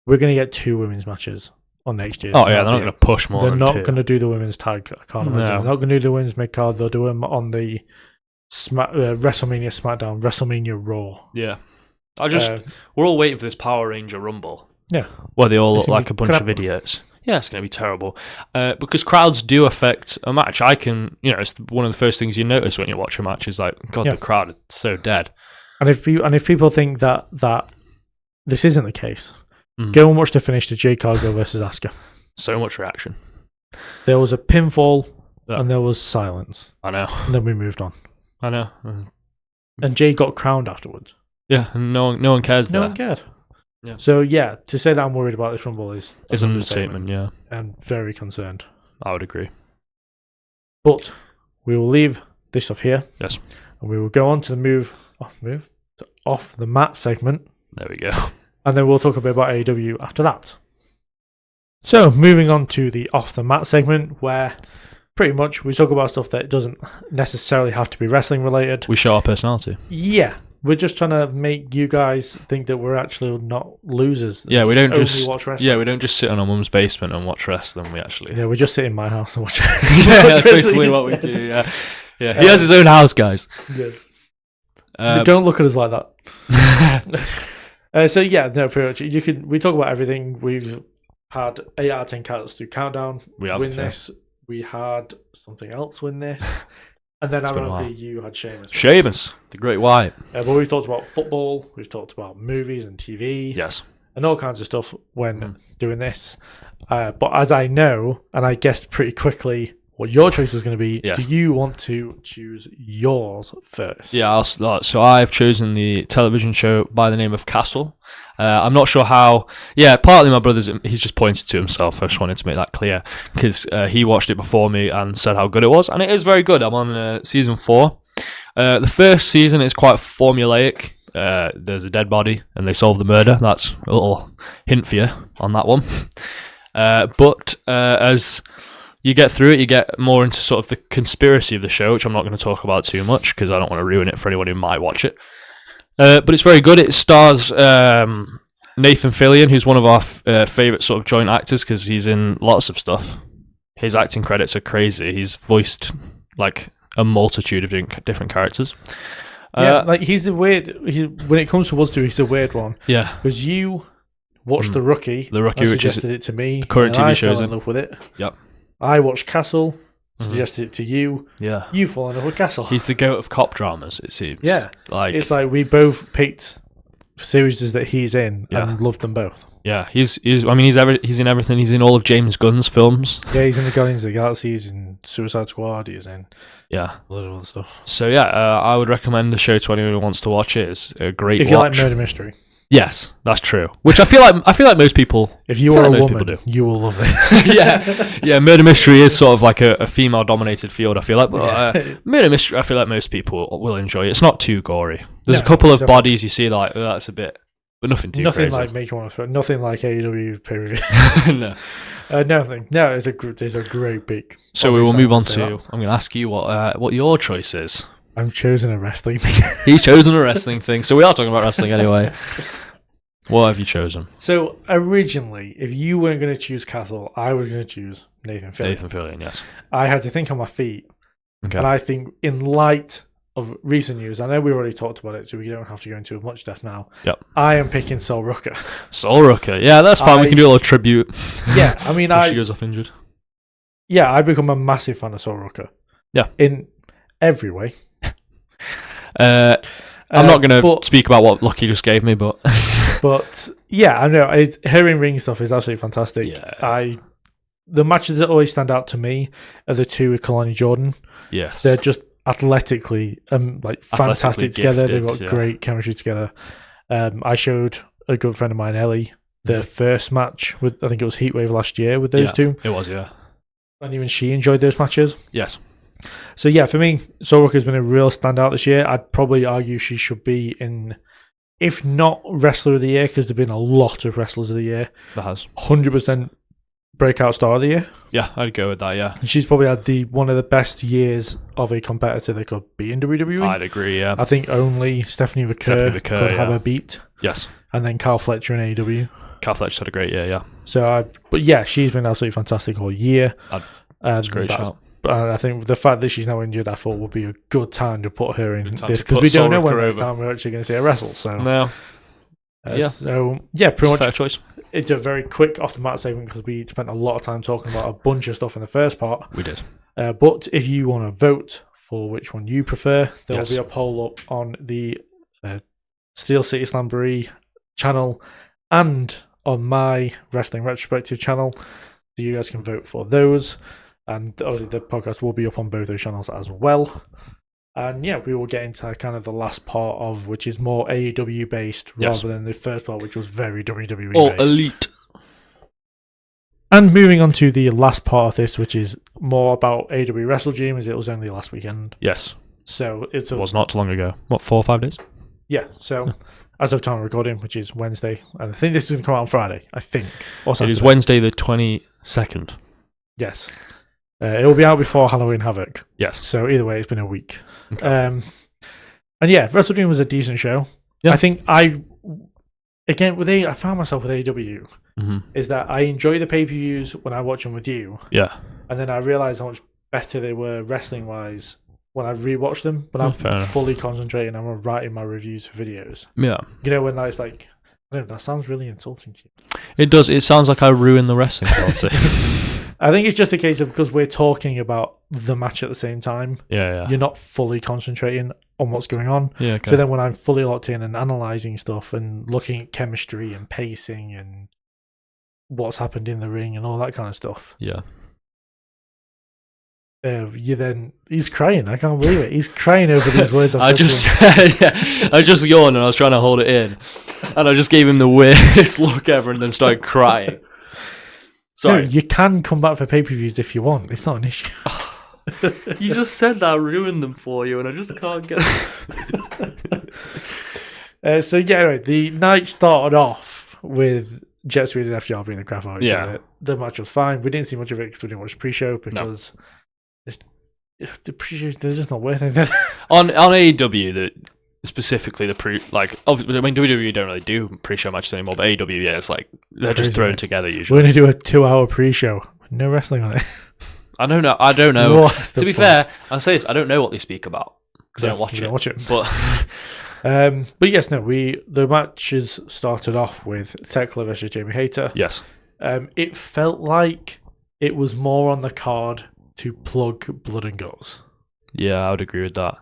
We're going to get 2 women's matches on next year. Oh, yeah, they're not going to push more. They're not going to do the women's tag. I can't imagine. They're not going to do the women's mid-card. They'll do them on the... WrestleMania SmackDown, WrestleMania Raw. Yeah. We're all waiting for this Power Ranger Rumble. Yeah. Where they all look like a bunch of idiots. Yeah, it's going to be terrible. Because crowds do affect a match. It's one of the first things you notice when you watch a match is like, God, the crowd is so dead. And if people think that this isn't the case, go and watch the finish to Jade Cargill versus Asuka. So much reaction. There was a pinfall and there was silence. I know. And then we moved on. I know. And Jay got crowned afterwards. Yeah, and no one cares. No one cared. Yeah. So yeah, to say that I'm worried about this Rumble is an understatement. Yeah, I'm very concerned. I would agree. But we will leave this stuff here. Yes, and we will go on to the off the mat segment. There we go. And then we'll talk a bit about AEW after that. So moving on to the off the mat segment, where pretty much we talk about stuff that doesn't necessarily have to be wrestling related. We show our personality. Yeah. We're just trying to make you guys think that we're actually not losers. Yeah, we don't just watch wrestling. Yeah, we don't just sit in our mum's basement and watch wrestling. We actually we just sit in my house and watch. Yeah, that's basically what we do. Yeah, he has his own house, guys. Yes. Don't look at us like that. So yeah, no, pretty much. We talk about everything. We've had 8 out of 10 counts through Countdown. We have win this. We had something else win this. And then ironically, you had Sheamus. The Great White. But we've talked about football, we've talked about movies and TV. Yes. And all kinds of stuff when doing this. But as I know, and I guessed pretty quickly what your choice was going to be, do you want to choose yours first? Yeah, I'll start. So I've chosen the television show by the name of Castle. I'm not sure how... Yeah, partly my brother's... He's just pointed to himself. I just wanted to make that clear. Because he watched it before me and said how good it was. And it is very good. I'm on season 4. The first season is quite formulaic. There's a dead body and they solve the murder. That's a little hint for you on that one. But as you get through it, you get more into sort of the conspiracy of the show, which I'm not going to talk about too much because I don't want to ruin it for anyone who might watch it. But it's very good. It stars Nathan Fillion, who's one of our favourite sort of joint actors because he's in lots of stuff. His acting credits are crazy. He's voiced like a multitude of different characters. He's a weird... when it comes to us two, he's a weird one. Yeah. Because you watched The Rookie. The Rookie, which is it to me. Current TV show. I fell in love with it. Yep. I watched Castle, suggested it to you. Yeah. You fall in love with Castle. He's the goat of cop dramas, it seems. Yeah. It's like we both picked series that he's in and loved them both. Yeah, he's in everything. He's in all of James Gunn's films. Yeah, he's in the Guardians of the Galaxy. He's in Suicide Squad. He's in a lot of other stuff. So yeah, I would recommend the show to anyone who wants to watch it. It's a great watch. If you like murder mystery. Yes, that's true. Which I feel like most people. If you are a woman, you will love it. yeah. Murder mystery is sort of like a female-dominated field. I feel like, but murder mystery, I feel like most people will enjoy it. It's not too gory. There's a couple of bodies you see like that's a bit, but nothing too crazy. Nothing like make you want to throw. Nothing like AEW pay-per-view. No, nothing. No, it's a great big. So we will move on to. I'm going to ask you what your choice is. I've chosen a wrestling thing. He's chosen a wrestling thing. So we are talking about wrestling anyway. What have you chosen? So originally, if you weren't going to choose Castle, I was going to choose Nathan Fillion. Nathan Fillion, yes. I had to think on my feet. Okay. And I think in light of recent news, I know we've already talked about it, so we don't have to go into much depth now. Yep. I am picking Sol Rucker. Sol Rucker. Yeah, that's fine. We can do a little tribute. Yeah, I mean, she goes off injured. Yeah, I've become a massive fan of Sol Rucker. Yeah. In every way. I'm not going to speak about what luck he just gave me, but but yeah, I know her in ring stuff is absolutely fantastic. Yeah. The matches that always stand out to me are the two with Kalani Jordan. Yes, they're just athletically fantastic together. They've got great chemistry together. I showed a good friend of mine, Ellie, the first match with I think it was Heatwave last year with those two. It was, yeah, and even she enjoyed those matches. Yes. So yeah, for me, Sol Rucker has been a real standout this year. I'd probably argue she should be in, if not Wrestler of the Year, because there've been a lot of Wrestlers of the Year. That has 100% Breakout Star of the Year. Yeah, I'd go with that. Yeah, and she's probably had one of the best years of a competitor that could be in WWE. I'd agree. Yeah, I think only Stephanie Vaquer could have her beat. Yes, and then Carl Fletcher in AEW. Carl Fletcher had a great year. Yeah. So, but yeah, she's been absolutely fantastic all year. That's a great shout. But I think the fact that she's now injured, I thought would be a good time to put her in this because we don't know when next time we're actually going to see her wrestle. So no, so yeah, pretty much fair choice. It's a very quick off the mat segment because we spent a lot of time talking about a bunch of stuff in the first part. We did. But if you want to vote for which one you prefer, there will be a poll up on the Steel City Slamboree channel and on my Wrestling Retrospective channel, so you guys can vote for those. And obviously the podcast will be up on both those channels as well. And yeah, we will get into kind of the last part of, which is more AEW based rather than the first part, which was very WWE based. Elite. And moving on to the last part of this, which is more about AEW WrestleDream, as it was only last weekend. Yes. So it was not too long ago. What, 4 or 5 days? Yeah. So as of time of recording, which is Wednesday, and I think this is going to come out on Friday, I think. Or Saturday. It is Wednesday the 22nd. Yes. It will be out before Halloween Havoc. Yes. So either way, it's been a week. Okay. And yeah, WrestleDream was a decent show. Yeah. I think I found myself with AEW, is that I enjoy the pay-per-views when I watch them with you. Yeah. And then I realised how much better they were wrestling-wise when I rewatched them. But I'm fully concentrating, I'm writing my reviews for videos. Yeah. You know, when it's like, I don't know, that sounds really insulting to you. It does. It sounds like I ruin the wrestling quality. I think it's just a case of because we're talking about the match at the same time. Yeah. You're not fully concentrating on what's going on. Yeah. Okay. So then when I'm fully locked in and analysing stuff and looking at chemistry and pacing and what's happened in the ring and all that kind of stuff. Yeah. He's crying. I can't believe it. He's crying over these words. I just yawned and I was trying to hold it in, and I just gave him the weirdest look ever, and then started crying. Sorry. No, you can come back for pay-per-views if you want. It's not an issue. You just said that I ruined them for you, and I just can't get it. So yeah, anyway, the night started off with Jet Speed and FTR being the crap out of each other. The match was fine. We didn't see much of it because we didn't watch the pre-show because the pre-shows, they're just not worth anything. on AEW, specifically the obviously, I mean, WWE don't really do pre-show matches anymore, but AEW, yeah, it's like they're just thrown together usually. We're going to do a 2-hour pre-show. No wrestling on it. I don't know. To be fair, I'll say this, I don't know what they speak about because I don't watch it. But yes, no, the matches started off with Tekla versus Jamie Hayter. Yes. It felt like it was more on the card to plug Blood and Guts. Yeah, I would agree with that.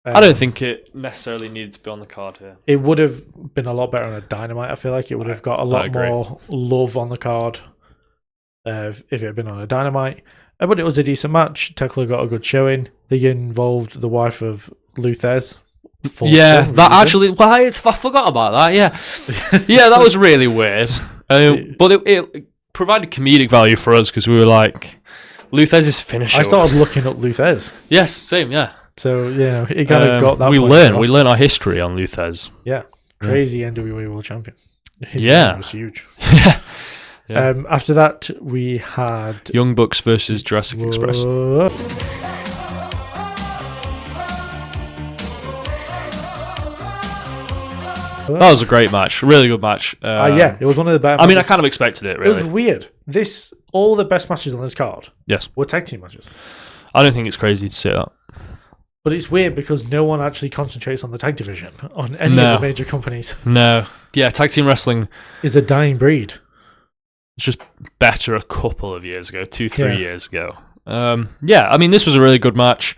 I don't think it necessarily needed to be on the card here. It would have been a lot better on a Dynamite. I feel like it would have got a lot more love on the card if it had been on a Dynamite. But it was a decent match. Tekla got a good showing. They involved the wife of Luthez. I forgot about that. Yeah, yeah, that was really weird. But it provided comedic value for us because we were like, Luthez's finisher. I started looking up Luthez. Yes, same. Yeah. So yeah, it kind of got that. We learn our history on Luthez. Yeah, crazy NWA World Champion. His was huge. Yeah. After that, we had Young Bucks versus Jurassic Express. That was a great match, really good match. Yeah, it was one of the better. I mean, I kind of expected it. Really, it was weird. All the best matches on this card, were tag team matches. I don't think it's crazy to say that. But it's weird because no one actually concentrates on the tag division on any of the major companies. No, yeah, tag team wrestling is a dying breed. It's just better a couple of years ago, 2-3 years ago. I mean, this was a really good match.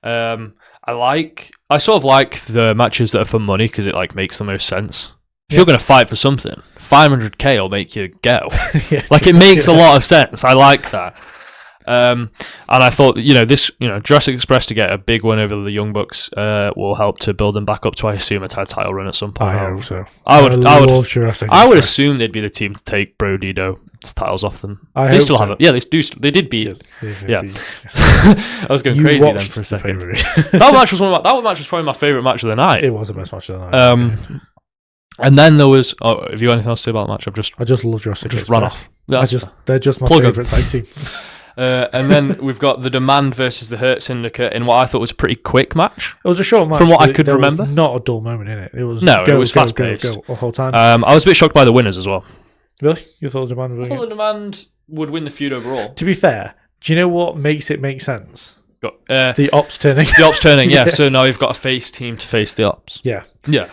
I sort of like the matches that are for money because it like makes the most sense. If you're going to fight for something, $500K will make you go. It makes a lot of sense. I like that. And I thought, Jurassic Express to get a big win over the Young Bucks will help to build them back up to, I assume, a tag title run at some point. I hope so. I would assume they'd be the team to take Bro Dido's titles off them. They still have it. Yeah, they do. They did beat. Yes, I was going crazy then for a second. That match was probably my favourite match of the night. It was the best match of the night. And then there was. Oh, have you got anything else to say about the match? I just love Jurassic Express. Run off. They're just my favourite tag team. And then we've got the Demand versus the Hurt Syndicate in what I thought was a pretty quick match. It was a short match. From what I could remember. Was not a dull moment in it. It was it was fast paced the whole time. I was a bit shocked by the winners as well. Really? You thought the Demand? I thought the Demand would win the feud overall. To be fair, do you know what makes it make sense? The Ops turning. The Ops turning. Yeah. So now we've got a face team to face the Ops. Yeah. Yeah.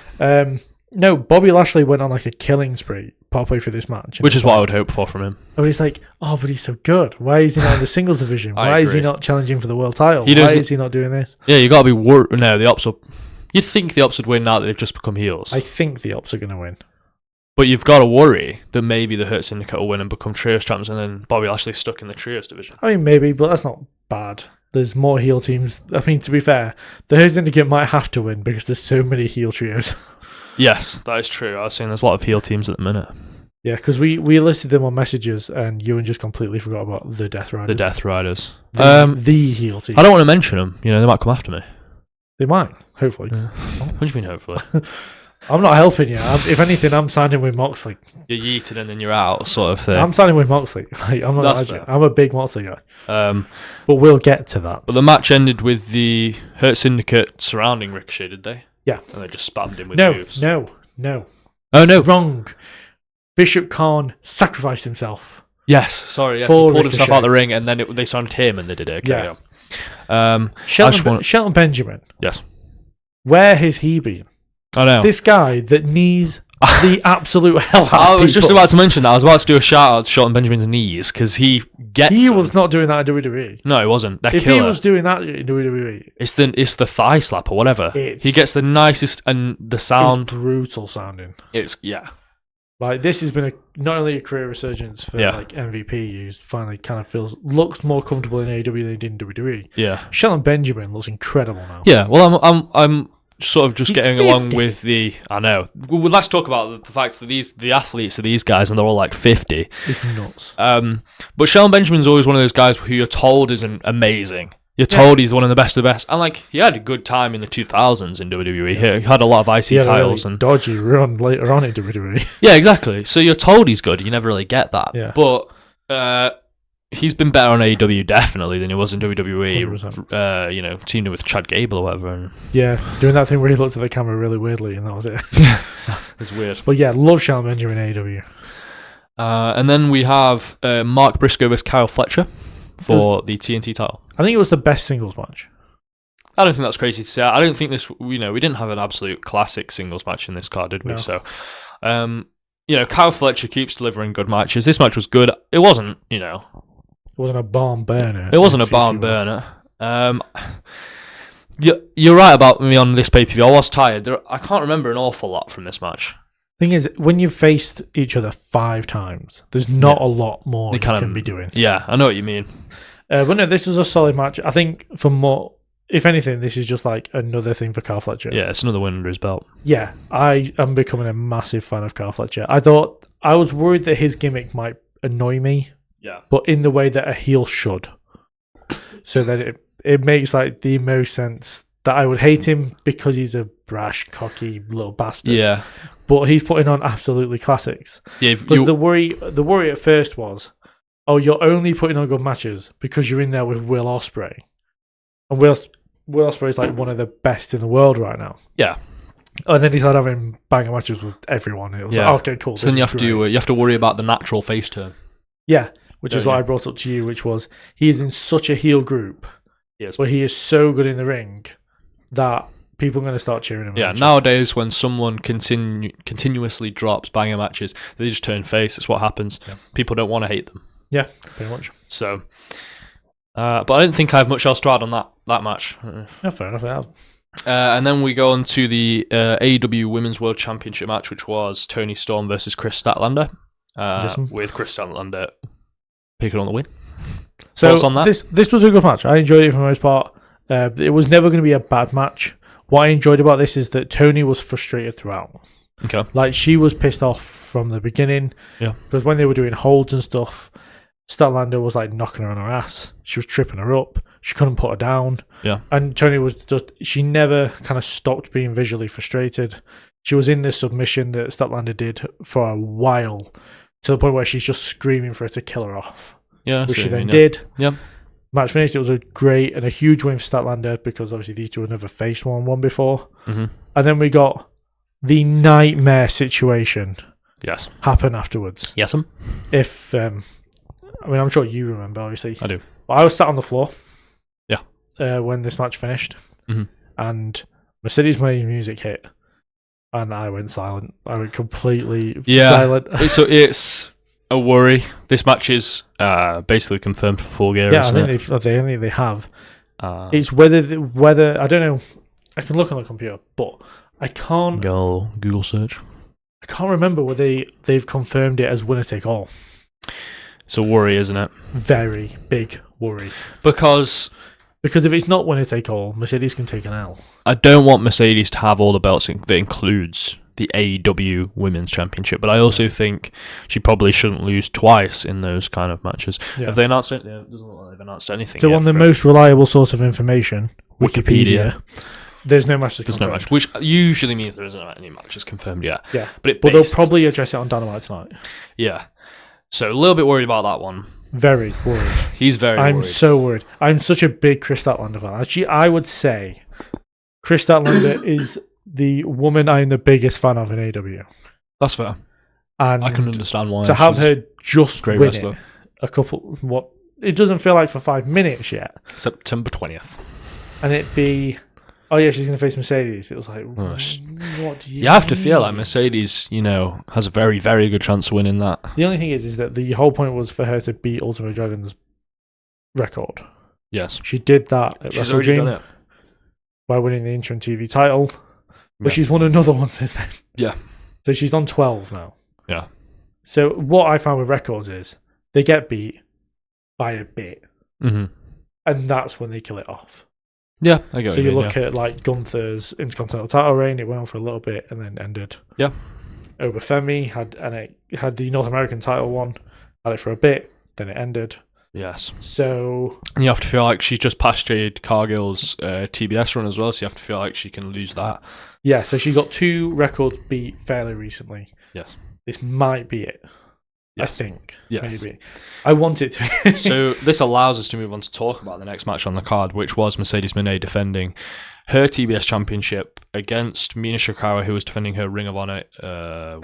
No, Bobby Lashley went on like a killing spree partway through this match. Which is what I would hope for from him. And he's like, but he's so good. Why is he not in the singles division? Why is he not challenging for the world title? Why is he not doing this? Yeah, you got to be worried. No, the Ops will... You'd think the Ops would win now that they've just become heels. I think the Ops are going to win. But you've got to worry that maybe the Hurt Syndicate will win and become Trios champs and then Bobby Lashley's stuck in the Trios division. I mean, maybe, but that's not bad. There's more heel teams. I mean, to be fair, the Hurt Syndicate might have to win because there's so many heel trios. Yes, that is true. I was saying there's a lot of heel teams at the minute. Yeah, because we listed them on messages, and Ewan just completely forgot about the Death Riders. The Death Riders. The heel team. I don't want to mention them. They might come after me. They might, hopefully. Yeah. What do you mean, hopefully? I'm not helping you. If anything, I'm signing with Moxley. You're yeeted and then you're out, sort of thing. I'm signing with Moxley. I'm not. I'm a big Moxley guy. But we'll get to that. But the match ended with the Hurt Syndicate surrounding Ricochet, did they? Yeah. And they just spammed him with moves. No. Oh, no. Wrong. Bishop Khan sacrificed himself. Yes, sorry. Yes, he pulled himself out of the ring, and then they signed him, and they did it. Okay, yeah. Shelton Benjamin. Yes. Where has he been? I know. This guy that knees the absolute hell out of I was people. just about to mention that. I was about to do a shout out to Shelton Benjamin's knees because he gets. He was not doing that in WWE. No, he wasn't. They're if killer. he was doing that in WWE, it's the thigh slap or whatever. He gets the nicest and the sound. It's brutal sounding. Like this has been not only a career resurgence for like MVP, who's finally kind of looks more comfortable in AEW than he did in WWE. Yeah, Shelton Benjamin looks incredible now. Yeah, well, I'm sort of just getting 50. along with the. I know. Well, let's talk about the fact that the athletes are these guys and they're all like 50. It's nuts. But Shelton Benjamin's always one of those guys who you're told is amazing. You're told he's one of the best of the best, and like he had a good time in the 2000s in WWE. He had a lot of IC titles and dodgy run later on in WWE. Yeah, exactly. So you're told he's good. You never really get that. Yeah. But he's been better on AEW definitely than he was in WWE. Teaming with Chad Gable or whatever. And doing that thing where he looked at the camera really weirdly, and that was it. It's weird. But yeah, love Shelton Benjamin in AEW. And then we have Mark Briscoe versus Kyle Fletcher for the TNT title. I think it was the best singles match. I don't think that's crazy to say. I don't think this. We didn't have an absolute classic singles match in this card, did we? No. So, Kyle Fletcher keeps delivering good matches. This match was good. It wasn't, It wasn't a barn burner. It wasn't a barn burner. You're right about me on this pay-per-view. I was tired. I can't remember an awful lot from this match. Thing is, when you've faced each other 5 times, there's not a lot more you can be doing. Yeah, I know what you mean. But no, this was a solid match. I think if anything, this is just like another thing for Kyle Fletcher. Yeah, it's another win under his belt. Yeah, I am becoming a massive fan of Kyle Fletcher. I was worried that his gimmick might annoy me. Yeah. But in the way that a heel should. So that it makes like the most sense that I would hate him because he's a brash, cocky little bastard. Yeah. But he's putting on absolutely classics. Yeah. Because the worry at first was, you're only putting on good matches because you're in there with Will Ospreay. And Will Ospreay is like one of the best in the world right now. Yeah. And then he started having banger matches with everyone. It was like, okay, cool. So then you have to worry about the natural face turn. Yeah, which is what I brought up to you, which was he is in such a heel group where he is so good in the ring that people are going to start cheering him. Yeah, nowadays when someone continuously drops banger matches, they just turn face. It's what happens. Yeah. People don't want to hate them. Yeah, pretty much. So, but I don't think I have much else to add on that match. No, fair enough. And then we go on to the AEW Women's World Championship match, which was Toni Storm versus Chris Statlander. With Chris Statlander picking on the win. So thoughts on that? This was a good match. I enjoyed it for the most part. It was never going to be a bad match. What I enjoyed about this is that Toni was frustrated throughout. Okay. Like, she was pissed off from the beginning. Yeah. Because when they were doing holds and stuff, Statlander was like knocking her on her ass. She was tripping her up. She couldn't put her down. Yeah. And Toni was she never kind of stopped being visually frustrated. She was in this submission that Statlander did for a while, to the point where she's just screaming for her to kill her off. Yeah. Which she then did. Yeah. Match finished. It was a great and a huge win for Statlander because obviously these two had never faced one before. Mm-hmm. And then we got the nightmare situation happen afterwards. Yes. If I'm sure you remember, obviously. I do. But I was sat on the floor. Yeah. When this match finished, and Mercedes-Benz music hit, and I went silent. I went completely silent. It's a worry. This match is basically confirmed for Full Gear. Yeah, I think they have. It's whether I don't know. I can look on the computer, but I can't. Google search. I can't remember whether they've confirmed it as winner take all. It's a worry, isn't it? Very big worry. Because Because if it's not winner take all, Mercedes can take an L. I don't want Mercedes to have all the belts that includes the AEW Women's Championship, but I also think she probably shouldn't lose twice in those kind of matches. Yeah. Have they announced it? Yeah, it doesn't look like they've announced anything. So on the most reliable source of information, Wikipedia. There's no matches confirmed. There's no match, which usually means there isn't any matches confirmed yet. Yeah, but they'll probably address it on Dynamite tonight. Yeah. So a little bit worried about that one. Very worried. He's very worried. I'm so worried. I'm such a big Kris Statlander fan. Actually, I would say Kris Statlander is the woman I'm the biggest fan of in AEW. That's fair. And I can understand why. To have her just win it a couple... It doesn't feel like for 5 minutes yet. September 20th. And it'd be... Oh yeah, she's going to face Mercedes. It was like, what do you have to feel like Mercedes, has a very, very good chance of winning that. The only thing is that the whole point was for her to beat Ultimate Dragon's record. Yes. She did that at WrestleDream by winning the interim TV title. But she's won another one since then. Yeah. So she's on 12 now. Yeah. So what I found with records is they get beat by a bit. Mm-hmm. And that's when they kill it off. Yeah, I get it. So you look at like Gunther's Intercontinental title reign, it went on for a little bit and then ended. Yeah. Obafemi had the North American title one, had it for a bit, then it ended. Yes. So and you have to feel like she's just past Jade Cargill's TBS run as well, so you have to feel like she can lose that. Yeah, so she got 2 records beat fairly recently. Yes. This might be it. Yes. I think. Yes. Maybe. I want it to be. So this allows us to move on to talk about the next match on the card, which was Mercedes Moné defending her TBS championship against Mina Shirakawa, who was defending her Ring of Honor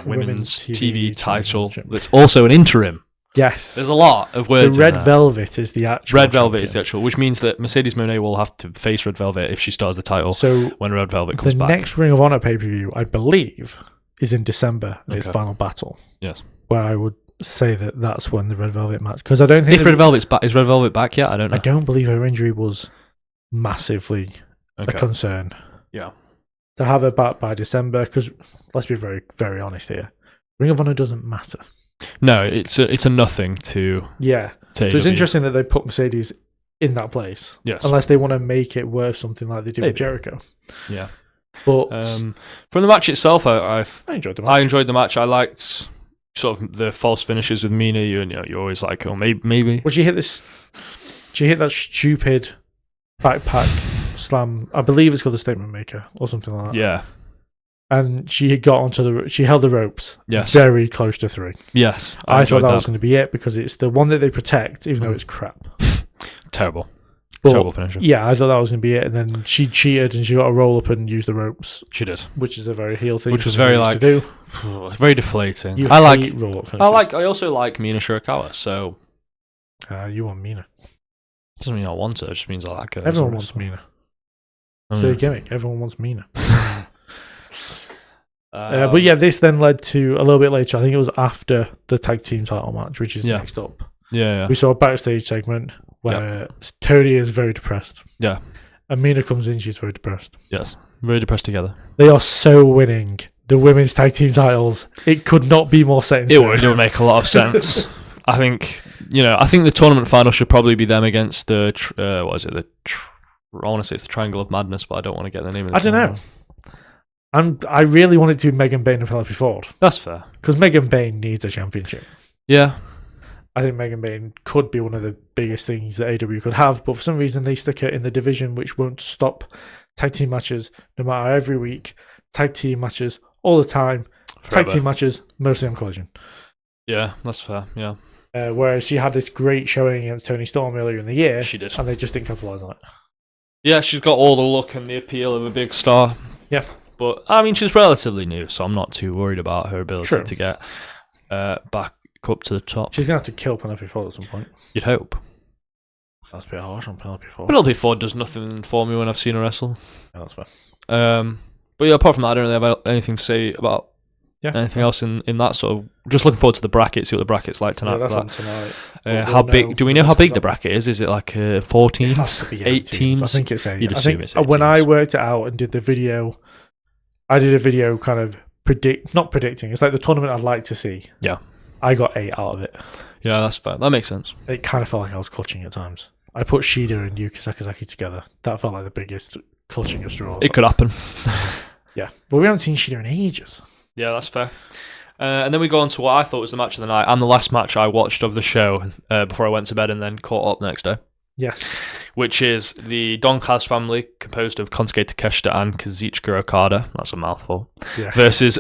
Women's TV title. That's also an interim. Yes. There's a lot of words. So Red Velvet is the actual. Red Velvet is the actual, which means that Mercedes Moné will have to face Red Velvet if she starts the title. So when Red Velvet comes back. The next Ring of Honor pay-per-view, I believe, is in December. Okay. It's Final Battle. Yes. Where I would say that's when the Red Velvet match, because I don't think if Red Velvet's back, is Red Velvet back yet? I don't know. I don't believe her injury was massively a concern. Yeah. To have her back by December, because let's be very, very honest here, Ring of Honor doesn't matter. No, it's a nothing to So it's interesting that they put Mercedes in that place. Yes. Unless they want to make it worth something like they do with Jericho. Yeah. But from the match itself, I enjoyed the match. I enjoyed the match. I liked sort of the false finishes with Mina. You're always like, oh, maybe. Well, she hit that stupid backpack slam. I believe it's called the Statement Maker or something like that. Yeah. And she got onto she held the ropes. Yes. Very close to 3. Yes. I thought that was going to be it because it's the one that they protect, even though it's crap. Terrible. But, terrible finisher. Yeah, I thought that was going to be it. And then she cheated and she got to roll up and use the ropes. She did. Which is a very heel thing. Which was very to do. Very deflating. I roll-up finishes. I also like Mina Shirakawa, so... you want Mina. Doesn't mean I want her, it just means I like her. Everyone wants Mina. It's a gimmick. Everyone wants Mina. But yeah, this then led to a little bit later. I think it was after the tag team title match, which is next up. Yeah. We saw a backstage segment where Tony is very depressed. Yeah. And Mina comes in, she's very depressed. Yes. Very depressed together. They are so winning the women's tag team titles. It could not be more set in stone. It would make a lot of sense. I think the tournament final should probably be them against the I want to say it's the Triangle of Madness, but I don't want to get the name of it. I don't know. I really want it to be Megan Bayne and Penelope Ford. That's fair. Because Megan Bayne needs a championship. Yeah. I think Megan Bayne could be one of the biggest things that AEW could have, but for some reason they stick her in the division, which won't stop tag team matches no matter every week. Tag team matches all the time. Forever. Tag team matches mostly on Collision. Yeah, that's fair. Yeah. Whereas she had this great showing against Toni Storm earlier in the year. She did. And they just didn't capitalise on it. Yeah, she's got all the look and the appeal of a big star. Yeah. But, I mean, she's relatively new, so I'm not too worried about her ability to get back up to the top. She's going to have to kill Penelope Ford at some point. You'd hope. That's a bit harsh on Penelope Ford. Penelope Ford does nothing for me when I've seen her wrestle. Yeah, that's fair. But yeah, apart from that, I don't really have anything to say about anything else in that sort of... Just looking forward to the bracket, see what the bracket's like tonight. Yeah, that's on tonight. How big? Do we know how big the bracket is? Is it like 4 teams? It has to be 8 teams? I think it's 8. You'd assume it's 8 when teams. I worked it out and did the video, I did a video kind of not predicting. It's like the tournament I'd like to see. Yeah. I got 8 out of it. Yeah, that's fair. That makes sense. It kind of felt like I was clutching at times. I put Shida and Yuka Sakazaki together. That felt like the biggest clutching of straws. It could happen. Yeah, but we haven't seen Shida in ages. Yeah, that's fair. And then we go on to what I thought was the match of the night and the last match I watched of the show before I went to bed and then caught up next day. Yes. Which is the Don Callis family, composed of Konosuke Takeshita and Kazuchika Okada. That's a mouthful. Yeah. Versus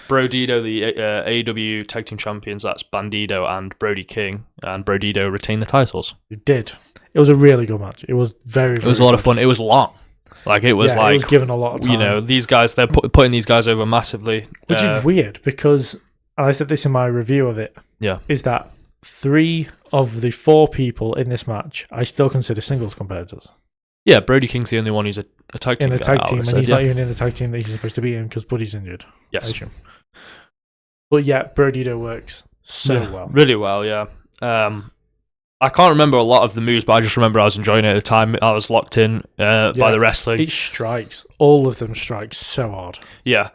Brodido, the AEW Tag Team Champions. That's Bandido and Brody King. And Brodido retained the titles. It did. It was a really good match. It was very, very It was a lot of fun. It was long. It was it was given a lot of time. These guys, they're putting these guys over massively. Which is weird because, and I said this in my review of it, is that 3 of the 4 people in this match I still consider singles competitors. Yeah, Brody King's the only one who's a tag team. In a tag team, and he's not even in the tag team that he's supposed to be in because Buddy's injured. Yes. But yeah, Brodido works so well. Really well, yeah. I can't remember a lot of the moves, but I just remember I was enjoying it at the time. I was locked in by the wrestling. It strikes. All of them strike so hard. Yeah.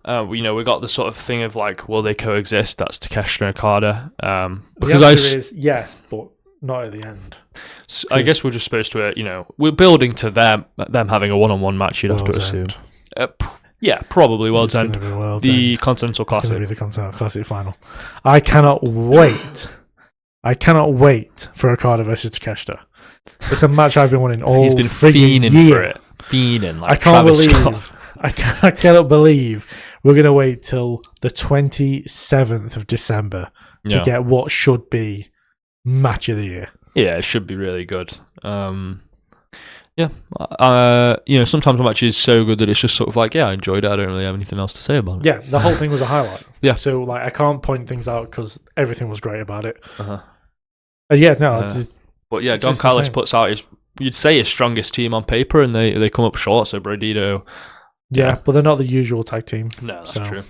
We got the sort of thing of will they coexist? That's Takeshita and Okada. Because the answer is yes, but not at the end. So I guess we're just supposed to, we're building to them having a one-on-one match. You'd have to assume. Yeah, probably World's End. The Continental Classic. It's going to be the Continental Classic final. I cannot wait. For Okada versus Takeshita. It's a match I've been wanting all He's been fiending year. For it. Fiending like Travis Scott. I cannot believe we're going to wait till the 27th of December to get what should be match of the year. Yeah, it should be really good. Sometimes a match is so good that it's just sort of I enjoyed it. I don't really have anything else to say about it. Yeah, the whole thing was a highlight. Yeah. So, I can't point things out because everything was great about it. Uh-huh. But Don Callis puts out you'd say his strongest team on paper, and they come up short. So Brodido. Yeah, but they're not the usual tag team. No, that's true.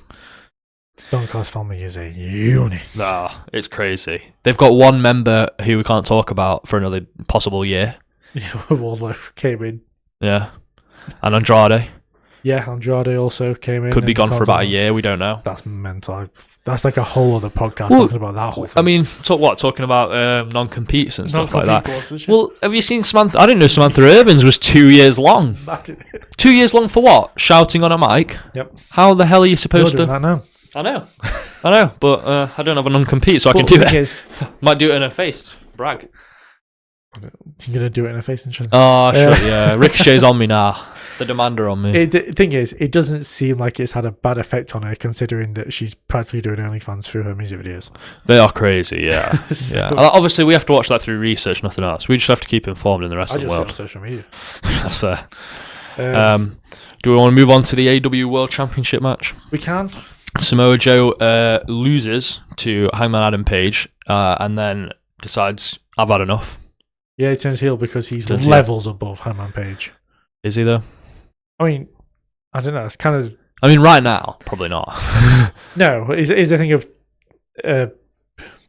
Don Callis family is a unit. Nah, it's crazy. They've got one member who we can't talk about for another possible year. Yeah, Wardlow came in. Yeah, and Andrade. Yeah, Andrade also came in. Could be gone for about a year. We don't know. That's mental. That's like a whole other podcast talking about that whole thing. I mean, talking about non-competes and stuff like that. Well, have you seen Samantha? I didn't know Samantha Irvins was 2 years long. 2 years long for what? Shouting on a mic? Yep. How the hell are you supposed to? That now. I know, but I don't have a non-compete, so I can do it. Might do it in her face. Brag. You're going to do it in her face? Oh, sure, yeah. Ricochet's on me now. The demander on me. The thing is, it doesn't seem like it's had a bad effect on her, considering that she's practically doing OnlyFans through her music videos. They are crazy, yeah. Yeah. Obviously, we have to watch that through research, nothing else. We just have to keep informed in the rest of the world. I just see it on social media. That's fair. Do we want to move on to the AEW World Championship match? We can. Samoa Joe loses to Hangman Adam Page and then decides, I've had enough. Yeah, he turns heel because he's levels above Hangman Page. Is he though? I mean, I don't know. It's kind of. I mean, right now, probably not. No, is a thing of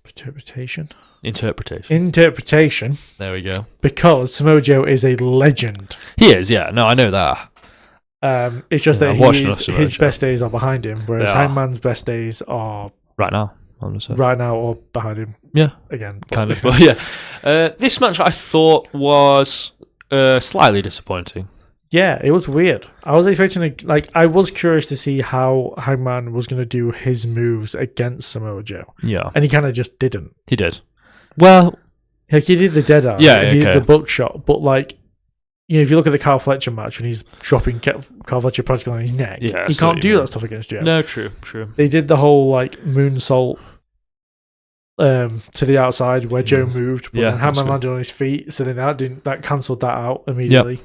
interpretation. Interpretation. There we go. Because Samoa Joe is a legend. He is, yeah. No, I know that. It's just that his best days are behind him, whereas Hangman's best days are right now. Right now or behind him. Yeah. Again. Kind of. But yeah. This match I thought was slightly disappointing. Yeah, it was weird. I was expecting I was curious to see how Hangman was going to do his moves against Samoa Joe. Yeah. And he kind of just didn't. He did. Well, he did the dead eye. Yeah, he did the buckshot, but if you look at the Carl Fletcher match when he's dropping Carl Fletcher practically on his neck, he can't do that stuff against Joe. No, true. They did the whole moonsault to the outside where Joe moved, but then Hangman landed on his feet, so then that cancelled that out immediately.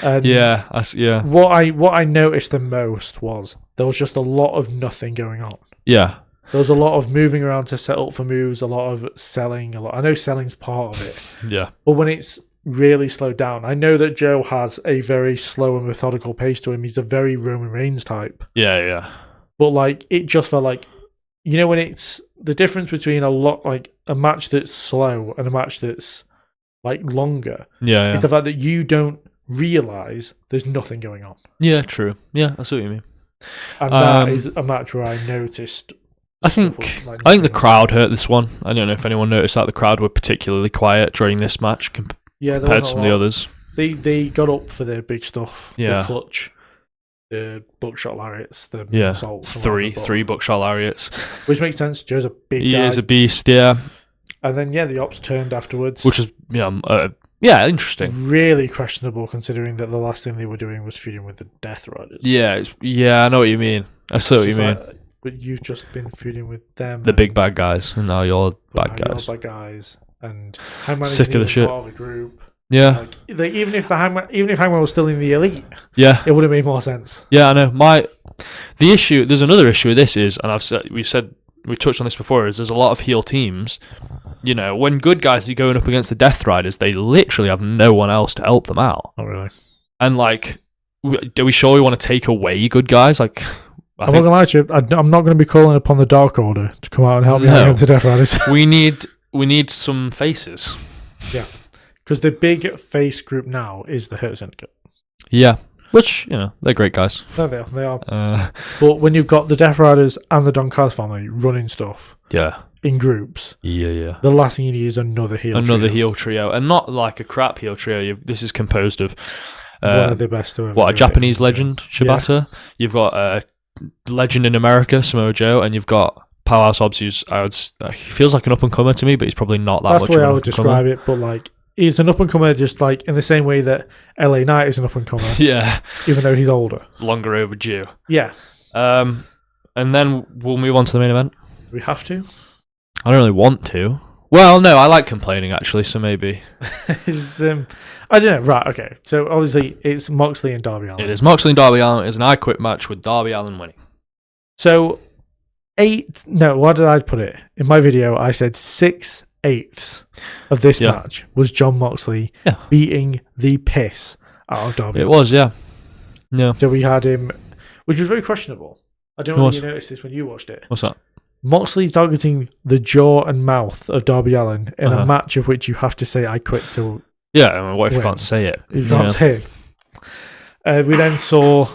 Yep. And what I noticed the most was there was just a lot of nothing going on. Yeah. There was a lot of moving around to set up for moves, a lot of selling, I know selling's part of it. Yeah. But when it's really slowed down, I know that Joe has a very slow and methodical pace to him. He's a very Roman Reigns type. Yeah. But it just felt like, when it's the difference between a match that's slow and a match that's longer. Yeah. It's the fact that you don't realise there's nothing going on. Yeah, true. Yeah, I see what you mean. And that is a match where I noticed I think the crowd hurt this one. I don't know if anyone noticed that the crowd were particularly quiet during this match compared to some of the others. They got up for their big stuff. The clutch, the buckshot lariats, the assaults. Three buckshot lariats. Which makes sense. Joe's a big guy. He is a beast, yeah. And then, the ops turned afterwards. Which is, interesting. Really questionable considering that the last thing they were doing was feuding with the Death Riders. Yeah, I know what you mean. I see what you mean. But you've just been feuding with them. The big bad guys, and now you're bad guys. And Hangman sick of the shit. Part of the group. Yeah. Even if Hangman was still in the elite, it would have made more sense. Yeah, I know. There's another issue with this is, and we touched on this before, is there's a lot of heel teams. You know, when good guys are going up against the Death Riders, they literally have no one else to help them out. Oh, really? And are we sure we want to take away good guys? I'm not gonna lie to you. I'm not going to be calling upon the Dark Order to come out and help me out against the Death Riders. we need some faces. Yeah, because the big face group now is the Hurt Syndicate. Yeah, which they're great guys. No, they are. But when you've got the Death Riders and the Don Callis family running stuff, in groups, the last thing you need is another heel trio, and not like a crap heel trio. This is composed of one of the best. A Japanese legend, Shibata. Yeah. You've got a legend in America, Samoa Joe, and you've got Powerhouse Hobbs, who's he feels like an up and comer to me, but he's probably not that much. That's the way I would describe it. But he's an up and comer, just in the same way that LA Knight is an up and comer. Yeah, even though he's older, longer overdue. Yeah. And then we'll move on to the main event. Do we have to? I don't really want to. Well, no, I like complaining actually, so maybe. I don't know. Right, okay. So obviously it's Moxley and Darby Allin. It is Moxley and Darby Allin. It's an I Quit match with Darby Allin winning. So what did I put it? In my video, I said 6/8 of this match was Jon Moxley beating the piss out of Darby Allin. It was, yeah. So we had him, which was very questionable. I don't know if you noticed this when you watched it. What's that? Moxley targeting the jaw and mouth of Darby Allin in a match of which you have to say I quit to. Yeah, what if you can't say it? You can't say it. We then saw.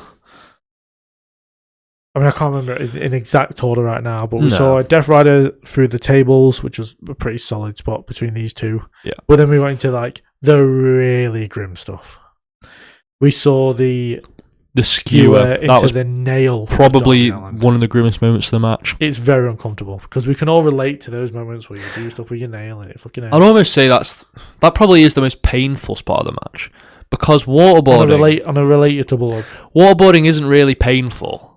I can't remember in exact order right now, but we saw a Death Rider through the tables, which was a pretty solid spot between these two. Yeah. But then we went into the really grim stuff. We saw the skewer into the nail. Probably one of the grimmest moments of the match. It's very uncomfortable because we can all relate to those moments where you do stuff with your nail and it fucking hurts. I'd almost say that probably is the most painful spot of the match because waterboarding on a relatable. Waterboarding isn't really painful.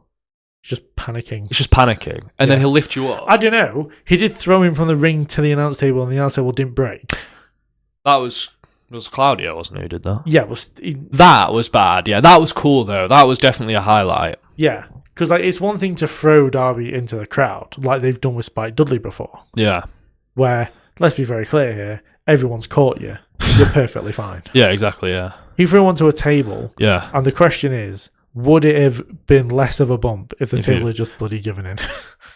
It's just panicking, and then he'll lift you up. I don't know. He did throw him from the ring to the announce table, and the announce table didn't break. That was Claudio, wasn't it, who did that? Yeah, that was bad. Yeah, that was cool though. That was definitely a highlight. Yeah, because it's one thing to throw Darby into the crowd like they've done with Spike Dudley before. Yeah, where let's be very clear here, everyone's caught you. You're perfectly fine. Yeah, exactly. Yeah, he threw onto a table. Yeah, and the question is, would it have been less of a bump if the table had just bloody given in?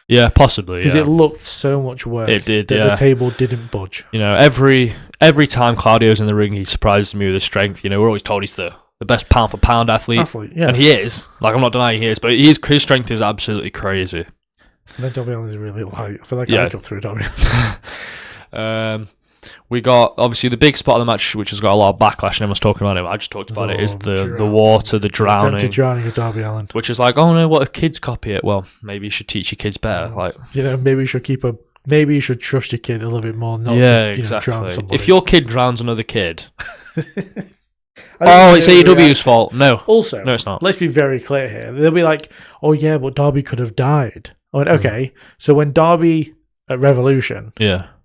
Yeah, possibly. Because it looked so much worse. It did. The table didn't budge. Every time Claudio's in the ring, he surprises me with his strength. We're always told he's the best pound for pound athlete, and he is. I'm not denying he is, but his strength is absolutely crazy. And then Darby Allin is really light. I feel like I got through Darby. We got obviously the big spot of the match, which has got a lot of backlash, and everyone's talking about it. I just talked about it. Is the water, the drowning, of Darby Allin, which is oh no, what if kids copy it? Well, maybe you should teach your kids better. Maybe you should maybe you should trust your kid a little bit more. Not exactly. Drown somebody. If your kid drowns another kid, it's AEW's fault. No, also, no, it's not. Let's be very clear here. They'll be like, oh yeah, but Darby could have died. I went, okay, so when Darby at Revolution,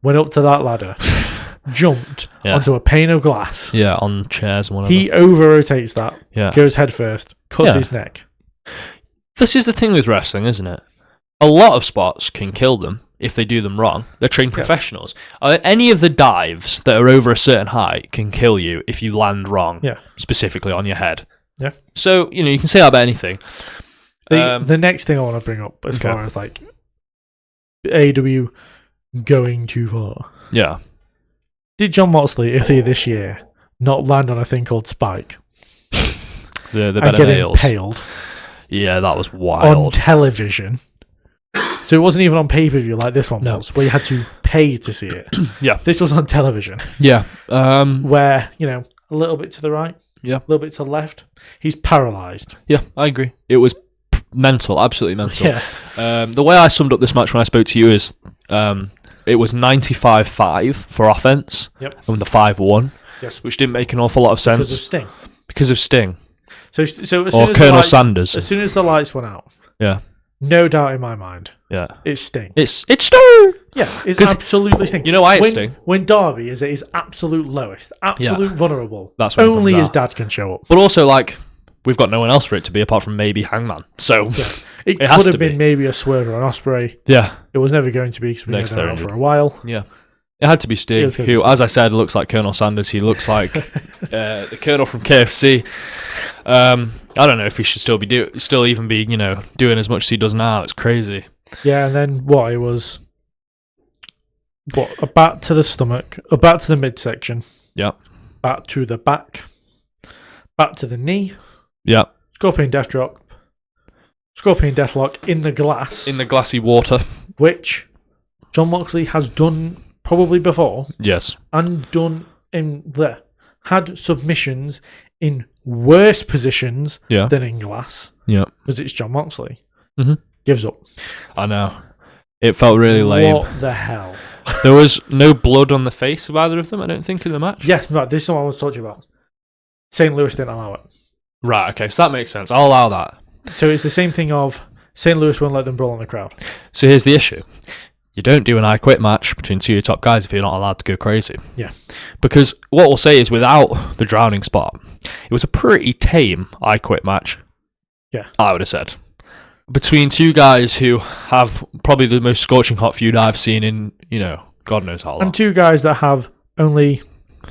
went up to that ladder. Jumped onto a pane of glass. Yeah, on chairs and whatever. He over-rotates that, goes head first, cuts his neck. This is the thing with wrestling, isn't it? A lot of spots can kill them if they do them wrong. They're trained professionals. Any of the dives that are over a certain height can kill you if you land wrong, specifically on your head. Yeah. So, you can say that about anything. The next thing I want to bring up as far as AEW going too far. Yeah. Did Jon Moxley earlier this year not land on a thing called Spike? the and get impaled? Yeah, that was wild. On television. So it wasn't even on pay-per-view like this one was, where you had to pay to see it. Yeah. This was on television. Yeah. Where, a little bit to the right, yeah, a little bit to the left. He's paralysed. Yeah, I agree. It was mental, absolutely mental. Yeah. The way I summed up this match when I spoke to you is it was 95-5 for offense. Yep. And the 5-1. Yes. Which didn't make an awful lot of sense. Because of Sting. So as soon or as Colonel Sanders. As soon as the lights went out. Yeah. No doubt in my mind. Yeah. It's Sting. It's Sting! Yeah, it's absolutely Sting. You know why it's Sting? When Darby is at his absolute lowest, vulnerable, that's when only his dad can show up. But also, we've got no one else for it to be apart from maybe Hangman. So it could have been maybe a Swerve or an Ospreay. Yeah. It was never going to be because we had out for a while. Yeah. It had to be Sting, who, as I said, looks like Colonel Sanders. He looks like the Colonel from KFC. I don't know if he should still be doing as much as he does now. It's crazy. Yeah, and then it was a bat to the stomach, a bat to the midsection. Yeah. Bat to the back, bat to the knee. Yeah. Scorpion Death Drop. Scorpion Deathlock in the glass. In the glassy water. Which Jon Moxley has done probably before. Yes. And done had submissions in worse positions than in glass. Yeah. Because it's Jon Moxley. Mm-hmm. Gives up. I know. It felt really lame. What the hell? There was no blood on the face of either of them, I don't think, in the match. Yes, right. This is what I was talking about. St. Louis didn't allow it. Right, okay. So that makes sense. I'll allow that. So it's the same thing of St. Louis won't let them brawl in the crowd. So here's the issue. You don't do an I Quit match between two of your top guys if you're not allowed to go crazy. Yeah. Because what we'll say is without the drowning spot, it was a pretty tame I Quit match. Yeah. I would have said. Between two guys who have probably the most scorching hot feud I've seen in, God knows how long. And two guys that have only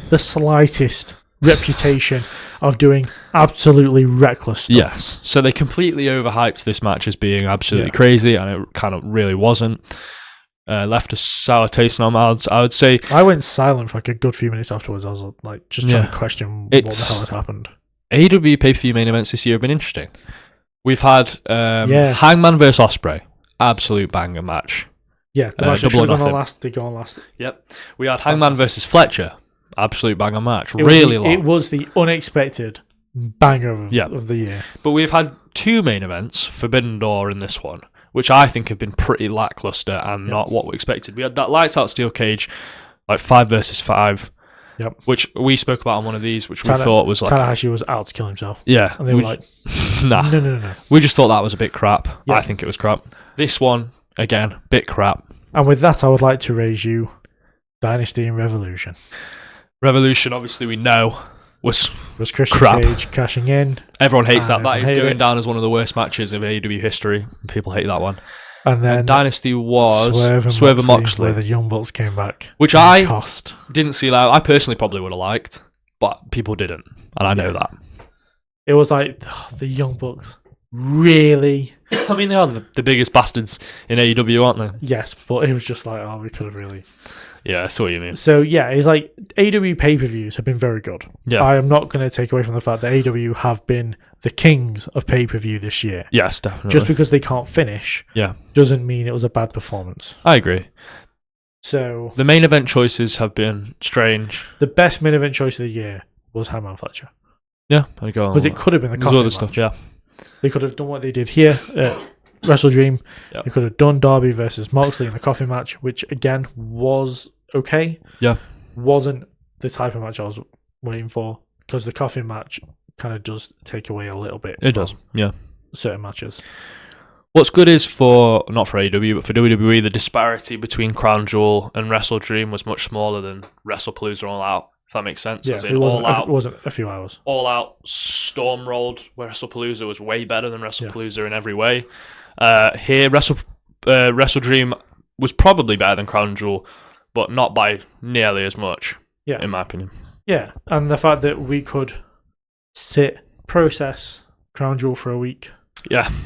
the slightest reputation of doing absolutely reckless stuff. Yes. So they completely overhyped this match as being absolutely crazy, and it kind of really wasn't. Left a sour taste in our mouths, I would say. I went silent for a good few minutes afterwards. I was just trying to question what the hell had happened. AEW pay-per-view main events this year have been interesting. We've had Hangman vs Ospreay, absolute banger match. Yeah, the match should have gone last. They go on last. Yep. We had Hangman versus Fletcher, absolute banger match. Really long. It was the unexpected banger of the year. But we've had two main events, Forbidden Door in this one, which I think have been pretty lackluster and not what we expected. We had that lights out steel cage, 5 versus 5. Yep. Which we spoke about on one of these, which we thought was Tanahashi was out to kill himself. Yeah. And they were like, nah. No. We just thought that was a bit crap. Yeah. I think it was crap. This one, again, bit crap. And with that, I would like to raise you Dynasty and Revolution. Revolution, obviously, we know was Christian crap. Cage cashing in. Everyone hates that. That is going down as one of the worst matches of AEW history. People hate that one. And then Dynasty was Swerve and Moxley, where the Young Bucks came back. Which I didn't see loud. I personally probably would have liked, but people didn't. And I know that. It was like, the Young Bucks. Really? I mean, they are the biggest bastards in AEW, aren't they? Yes, but it was just like, we could have really... Yeah, I see what you mean. So, yeah, it's like AEW pay-per-views have been very good. Yeah. I am not going to take away from the fact that AEW have been the kings of pay-per-view this year. Yes, definitely. Just because they can't finish doesn't mean it was a bad performance. I agree. So the main event choices have been strange. The best main event choice of the year was Hangman Fletcher. Yeah, I go. Because it could have been the coffin match. Stuff, yeah. They could have done what they did here at WrestleDream. They could have done Darby versus Moxley in the coffin match, which again was okay. Yeah. Wasn't the type of match I was waiting for, because the coffin match kind of does take away a little bit. It does, yeah. Certain matches. What's good is not for AEW, but for WWE, the disparity between Crown Jewel and WrestleDream was much smaller than WrestlePalooza All Out, if that makes sense. Yeah, it wasn't a few hours. All Out storm rolled, where WrestlePalooza was way better than WrestlePalooza in every way. Here, WrestleDream was probably better than Crown Jewel, but not by nearly as much, in my opinion. Yeah, and the fact that we could process Crown Jewel for a week,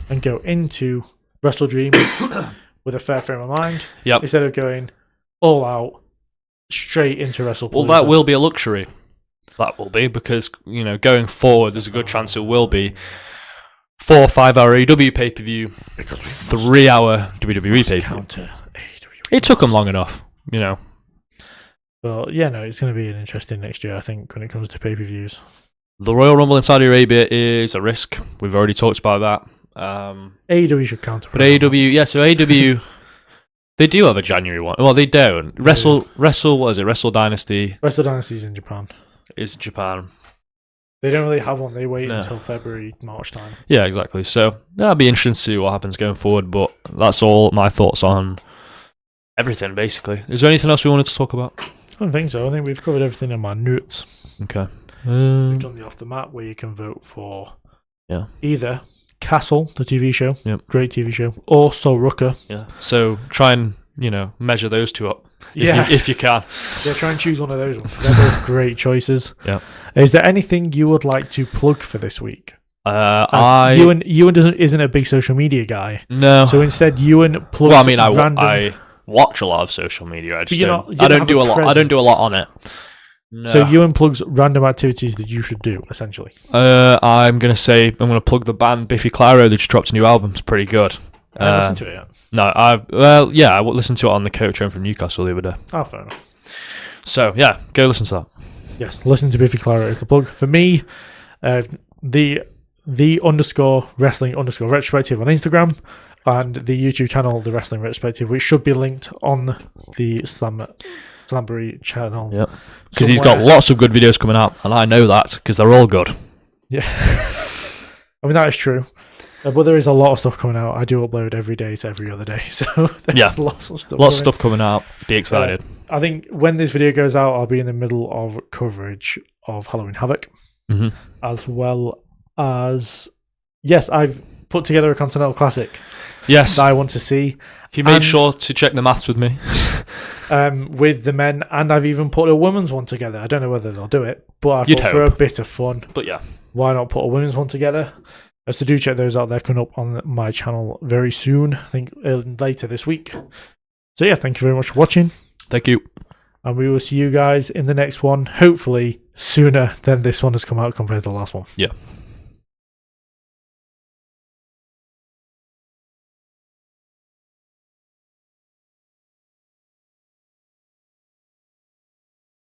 and go into WrestleDream with a fair frame of mind, instead of going all out straight into WrestlePalooza. Well, that will be a luxury. That will be, because going forward, there's a good chance it will be 4 or 5 hour AEW pay-per-view, 3 hour WWE pay-per-view. It took them long enough, you know. Well, yeah, no, it's going to be an interesting next year, I think, when it comes to pay-per-views. The Royal Rumble in Saudi Arabia is a risk. We've already talked about that. AEW should counter. But AEW, so AEW, they do have a January one. Well, they don't. What is it? Wrestle Dynasty. Wrestle Dynasty's in Japan. Is Japan. They don't really have one. They wait until February, March time. Yeah, exactly. So that'll be interesting to see what happens going forward. But that's all my thoughts on everything, basically. Is there anything else we wanted to talk about? I don't think so. I think we've covered everything in my notes. Okay. We've done the Off the Mat, where you can vote for either Castle, the TV show, great TV show, or Sol Rucker. Yeah. So try and measure those two up. If you can. Yeah, try and choose one of those ones. They're both great choices. Yeah. Is there anything you would like to plug for this week? Ewan isn't a big social media guy. No. So instead, Ewan plugs. Well, I mean, I watch a lot of social media. I don't do a lot. I don't do a lot on it. No. So Ewan plugs random activities that you should do, essentially. I'm gonna plug the band Biffy Clyro. They just dropped a new album. It's pretty good. I haven't listened to it yet. No, I listened to it on the coach home from Newcastle the other day. Oh, fair enough. So yeah, go listen to that. Yes, listen to Biffy Clyro is the plug for me. The _wrestling_ retrospective on Instagram, and the YouTube channel The Wrestling Retrospective, which should be linked on the Slamboree channel. Yeah, because he's got lots of good videos coming out, and I know that because they're all good. Yeah, I mean that is true. But there is a lot of stuff coming out. I do upload every day to every other day, so there's lots of stuff. Lots of stuff coming out. Be excited. I think when this video goes out, I'll be in the middle of coverage of Halloween Havoc, as well as I've put together a Continental Classic. Yes, that I want to see. You made sure to check the maths with me. With the men, and I've even put a women's one together. I don't know whether they'll do it, but I thought for a bit of fun. But yeah, why not put a women's one together? So do check those out. They're coming up on my channel very soon. I think later this week. So yeah, thank you very much for watching. Thank you. And we will see you guys in the next one, hopefully sooner than this one has come out compared to the last one. Yeah.